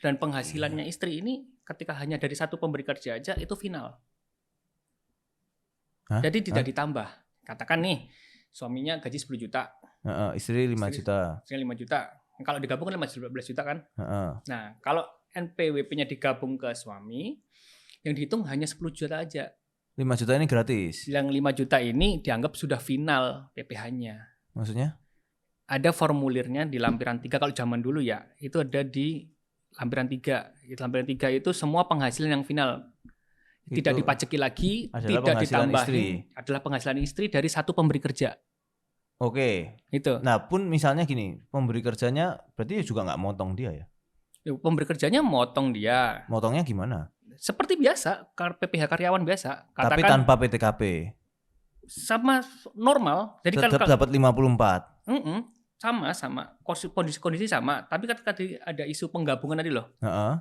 Dan penghasilannya istri ini ketika hanya dari satu pemberi kerja aja itu final. Jadi tidak ditambah. Katakan nih suaminya gaji 10 juta. Istri 5 juta. Istri 5 juta. Kalau digabung kan 15 juta kan. Nah kalau NPWP-nya digabung ke suami, yang dihitung hanya 10 juta aja. 5 juta ini gratis? Yang 5 juta ini dianggap sudah final PPh-nya. Maksudnya? Ada formulirnya di lampiran 3. Kalau zaman dulu ya, itu ada di lampiran 3. Lampiran 3 itu semua penghasilan yang final. Tidak dipajaki lagi, tidak ditambahin. Adalah penghasilan istri dari satu pemberi kerja. Oke. Itu. Nah pun misalnya gini, pemberi kerjanya berarti juga nggak motong dia ya? Pemberi kerjanya motong dia. Motongnya gimana? Seperti biasa, PPh karyawan biasa. Katakan, tapi tanpa PTKP? Sama normal. Jadi tetap dapat 54? sama kondisi sama, tapi kan tadi ada isu penggabungan tadi loh. Heeh.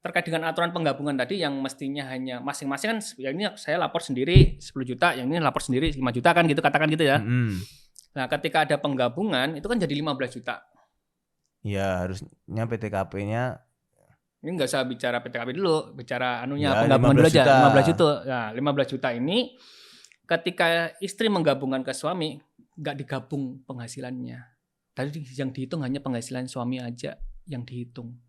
Terkait dengan aturan penggabungan tadi yang mestinya hanya masing-masing kan, yang ini saya lapor sendiri 10 juta, yang ini lapor sendiri 5 juta kan gitu, katakan gitu ya. Nah, ketika ada penggabungan itu kan jadi 15 juta. Ya, harusnya PTKP-nya ini nggak usah bicara PTKP dulu, bicara ya, penggabungan dulu aja, 15 juta. Nah, 15 juta ini ketika istri menggabungkan ke suami, nggak digabung penghasilannya. Tadi yang dihitung hanya penghasilan suami aja yang dihitung.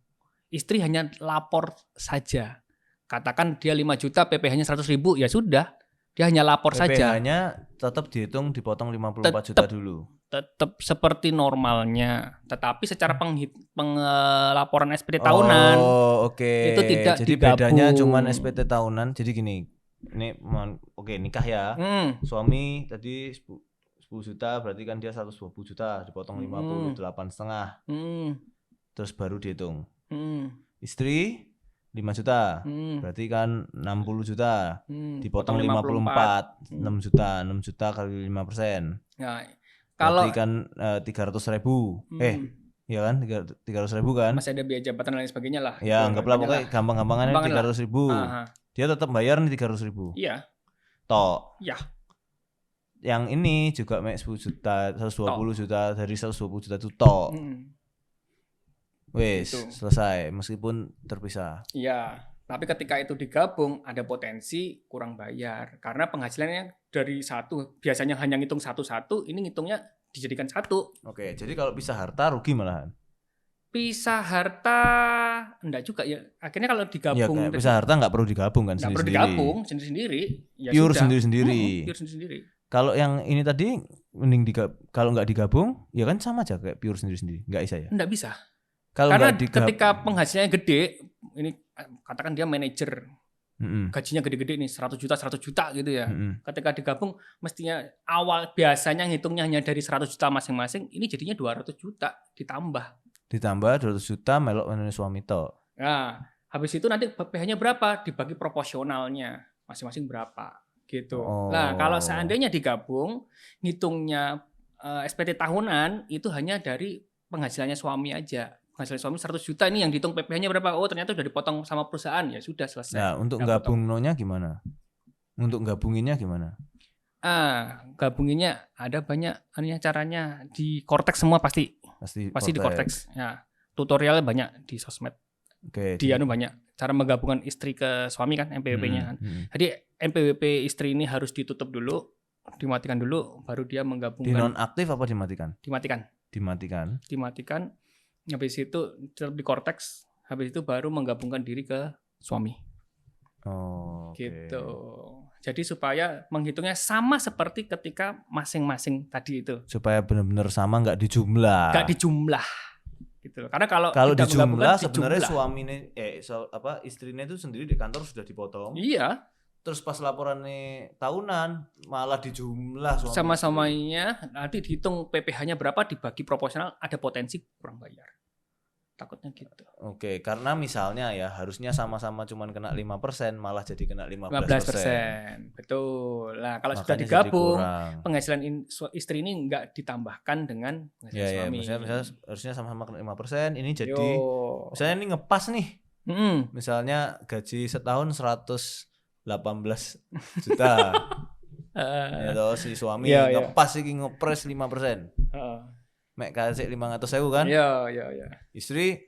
Istri hanya lapor saja. Katakan dia 5 juta, PPh-nya 100.000, ya sudah. Dia hanya lapor saja. PPh-nya tetap dihitung, dipotong 54 juta dulu. Tetap seperti normalnya. Tetapi secara pengelaporan SPT tahunan, itu tidak jadi digabung. bedanya cuma SPT tahunan. Jadi gini, ini nikah ya. Suami tadi 10 juta, berarti kan dia 120 juta, dipotong 58,5. Terus baru dihitung. Istri 5 juta, berarti kan 60 juta, dipotong 54, 6 juta kali 5%. Nah, berarti kan 300.000, ya kan 300.000 kan? Masih ada biaya jabatan dan lain sebagainya lah. Ya anggaplah pokoknya gampang-gampangannya 300.000. Dia tetap bayar nih 300.000. Iya. Tok. Iya. Yang ini juga 10 juta, 120 juta, dari 120 juta itu tok. Wes, selesai meskipun terpisah. Iya, tapi ketika itu digabung ada potensi kurang bayar karena penghasilannya dari satu, biasanya hanya ngitung satu-satu, ini ngitungnya dijadikan satu. Oke, jadi kalau pisah harta rugi malahan. Pisah harta enggak juga ya. Akhirnya kalau digabung ya, pisah harta nggak perlu digabung kan, nggak perlu digabung sendiri-sendiri. Ya pure sudah. sendiri-sendiri. Pure sendiri-sendiri. Kalau yang ini tadi mending kalau nggak digabung, ya kan sama aja kayak pure sendiri-sendiri. Nggak bisa ya? Nggak bisa. Karena ketika penghasilannya gede, ini katakan dia manajer, gajinya gede-gede nih 100 juta gitu ya. Ketika digabung, mestinya awal biasanya ngitungnya hanya dari 100 juta masing-masing, ini jadinya 200 juta ditambah 200 juta melok suami tok. Nah, habis itu nanti PPh-nya berapa? Dibagi proporsionalnya masing-masing berapa gitu. Nah, kalau seandainya digabung, ngitungnya SPT tahunan itu hanya dari penghasilannya suami aja. Penghasilan suami 100 juta ini yang dihitung PPh-nya berapa? Oh, ternyata udah dipotong sama perusahaan, ya sudah selesai. Nah, untuk gabungnya gimana? Untuk gabunginnya gimana? Gabunginnya ada banyak caranya, di Cortex semua pasti di Cortex. Ya, tutorialnya banyak di sosmed. Oke. Banyak cara menggabungkan istri ke suami kan, NPWP-nya kan. Jadi NPWP istri ini harus ditutup dulu, dimatikan dulu, baru dia menggabungkan. Dinonaktif apa dimatikan? Dimatikan. Habis itu tetap di Cortex, habis itu baru menggabungkan diri ke suami. Gitu. Jadi supaya menghitungnya sama seperti ketika masing-masing tadi itu. Supaya benar-benar sama, nggak dijumlah. Gitu. Karena kalau dijumlah sebenarnya suaminya istrinya itu sendiri di kantor sudah dipotong. Iya. Terus pas laporannya tahunan malah dijumlah suami. Sama-samanya nanti dihitung PPh-nya berapa, dibagi proporsional, ada potensi kurang bayar. Takutnya gitu. Oke, karena misalnya ya harusnya sama-sama cuman kena 5%, malah jadi kena 15%. Betul. Nah, kalau sudah digabung, penghasilan istri ini enggak ditambahkan dengan penghasilan suami. Misalnya harusnya sama-sama kena 5%, ini jadi misalnya ini ngepas nih. Misalnya gaji setahun 118 juta. Ya toh, si suami ngepas iki ngepres 5%. Mek kasih 500.000 kan? Iya. Istri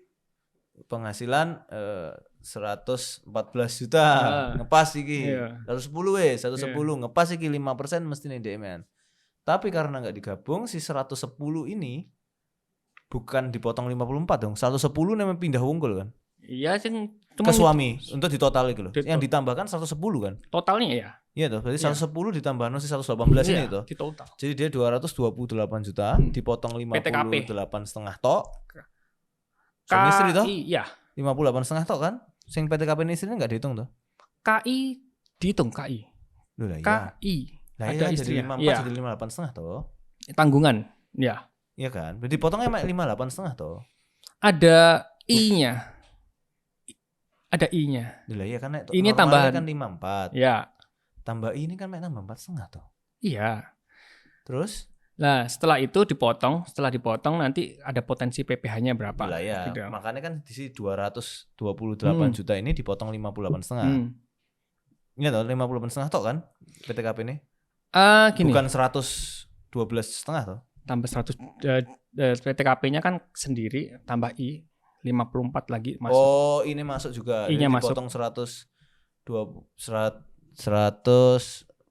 penghasilan 114 juta. Ngepas iki. 110 ngepas iki 5% mesti nih DM-an. Tapi karena enggak digabung, si 110 ini bukan dipotong 54 dong. 110 namanya pindah wungkul kan? Iya, sing ke suami untuk ditotal gitu loh. Yang ditambahkan 110 kan? Totalnya ya. Iya toh, berarti 110 ditambah si 118 ini toh. Total. Jadi dia 228 juta dipotong 58,5 tok. Suami istri toh? Iya. 58,5 tok kan? Sing PTKP istrinya enggak dihitung toh? KI dihitung KI. Loh lah iya. KI. Lah ada istri 54 jadi 58,5 toh. Tanggungan, ya. Iya kan? Berarti potongnya 58,5 toh. Ada I-nya. Ada I-nya. Lah iya kan ini tambahan kan 54. Ya. Tambah I ini kan nambah 4,5 toh. Iya. Terus Nah, setelah dipotong nanti ada potensi PPh-nya berapa? Gila ya. Gitu. Makanya kan di sini 228 juta ini dipotong 58,5. Ini toh 58,5 toh kan PTKP ini? Gini. Bukan 112,5 toh? Tambah 100 PTKP-nya kan sendiri tambah I 54 lagi masuk. Oh, ini masuk juga. I-nya ini dipotong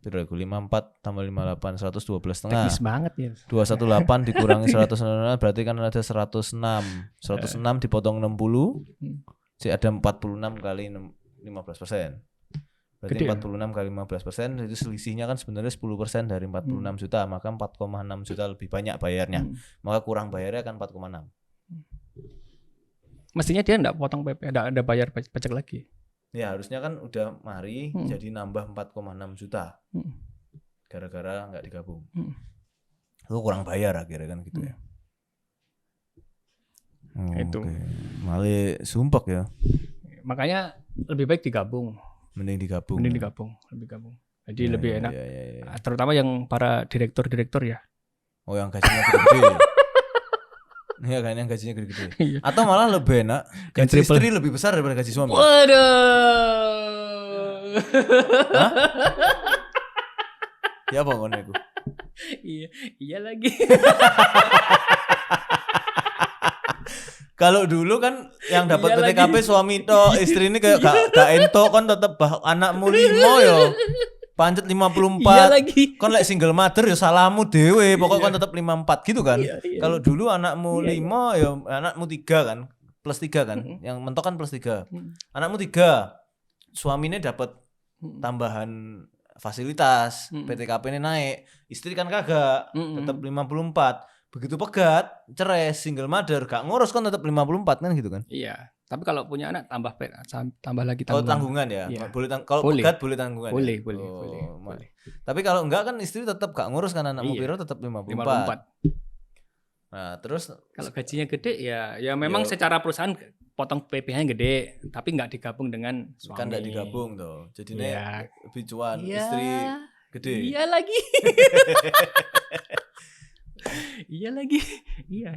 54 tambah 58 112,5. Teknis banget ya. 218 dikurangi 100 berarti kan ada 106. 106 dipotong 60. Jadi ada 46 kali 15%. Berarti Gede, 46 kali 15%, itu selisihnya kan sebenarnya 10% dari 46 juta, maka 4,6 juta lebih banyak bayarnya. Maka kurang bayarnya kan 4,6. Mestinya dia enggak potong PP, enggak ada bayar pajak lagi. Ya harusnya kan udah mari jadi nambah 4,6 juta. Gara-gara nggak digabung. Itu kurang bayar akhirnya kan gitu ya. Itu. Okay. Malah sumpek ya. Makanya lebih baik digabung. Mending digabung. Lebih gabung. Jadi lebih enak. Ya. Terutama yang para direktur ya. Oh, yang gajinya gede-gede. Iya kan, yang gajinya gede-gede. Atau malah lebih enak gaji istri lebih besar daripada gaji suami. Waduh. Hah? Ya apa ngono iku? Iya lagi. Kalau dulu kan yang dapat PTKP suami to, istri ini kayak gak ento kon tetep anakmu 5 yo. Pancet 54. Iya lagi. Kon lek single mother yo salahmu dhewe, pokok kon tetep 54 gitu kan. Iya. Kalau dulu anakmu 5 yo anakmu 3 kan. Plus 3 kan. Yang mentok kan plus 3. Anakmu 3. Suaminya dapat tambahan fasilitas, PTKP ini naik. Istri kan kagak, tetap 54. Begitu pegat, cerai, single mother, gak ngurus kan tetap 54 kan gitu kan? Iya. Tapi kalau punya anak tambah lagi tanggungan. Oh, tanggungan ya. Iya. Kalau pegat boleh tanggungan. Boleh. Tapi kalau enggak kan istri tetap gak ngurus kan anakmu piro tetap 54. Nah, terus kalau gajinya gede ya memang secara perusahaan potong PP-nya gede, tapi nggak digabung dengan suami. Kan nggak digabung tuh. Jadinya lebih cuan istri gede. Iya lagi. Iya.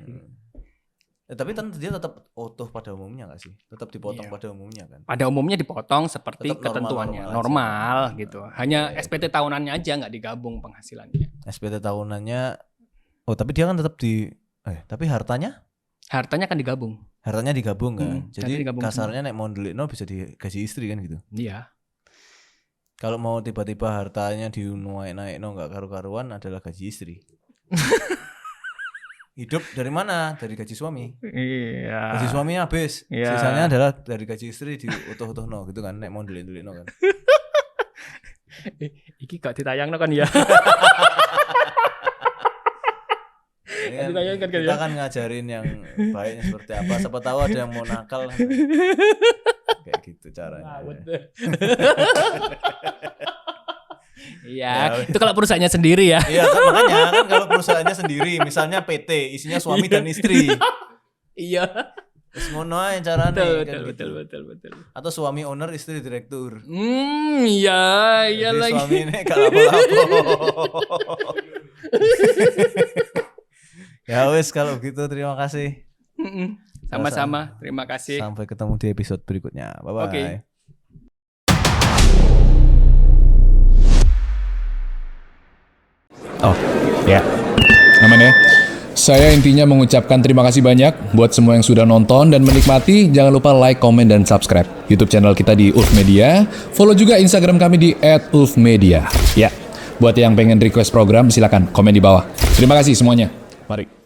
Tapi dia tetap utuh pada umumnya nggak sih? Tetap dipotong pada umumnya kan? Pada umumnya dipotong seperti tetap ketentuannya normal gitu. Hanya SPT tahunannya aja nggak digabung penghasilannya. SPT tahunannya, tapi dia kan tetap tapi hartanya? Hartanya kan digabung. Hartanya digabung kan? Jadi digabung kasarnya nek mau ndelikno bisa digaji istri kan gitu? Iya. Kalau mau tiba-tiba hartanya naik-naik nggak karu-karuan adalah gaji istri. Hidup dari mana? Dari gaji suami. Iya. Gaji suaminya habis. Iya. Sisanya adalah dari gaji istri diutuh-utuhno gitu kan. Nek mau ndelik-ndelikno kan. Iki gak ditayangno kan ya. Kan, kita kan ngajarin yang baiknya seperti apa. Siapa tahu ada yang mau nakal. Kayak gitu caranya. Iya, itu kalau perusahaannya sendiri ya. Iya, kan makanya kan kalau perusahaannya sendiri, misalnya PT, isinya suami dan istri. Iya. Terus ngono ae carane betul. Atau suami owner, istri direktur. Iya lagi. Suami ini gak lapo-lapo. Ya wes kalau gitu terima kasih. Sama-sama, terima kasih. Sampai ketemu di episode berikutnya. Bye-bye. Okay. Oh, ya. Aman ya. Saya intinya mengucapkan terima kasih banyak buat semua yang sudah nonton dan menikmati. Jangan lupa like, komen, dan subscribe YouTube channel kita di Ulf Media. Follow juga Instagram kami di @ulfmedia. Ya, buat yang pengen request program silakan komen di bawah. Terima kasih semuanya. Mari.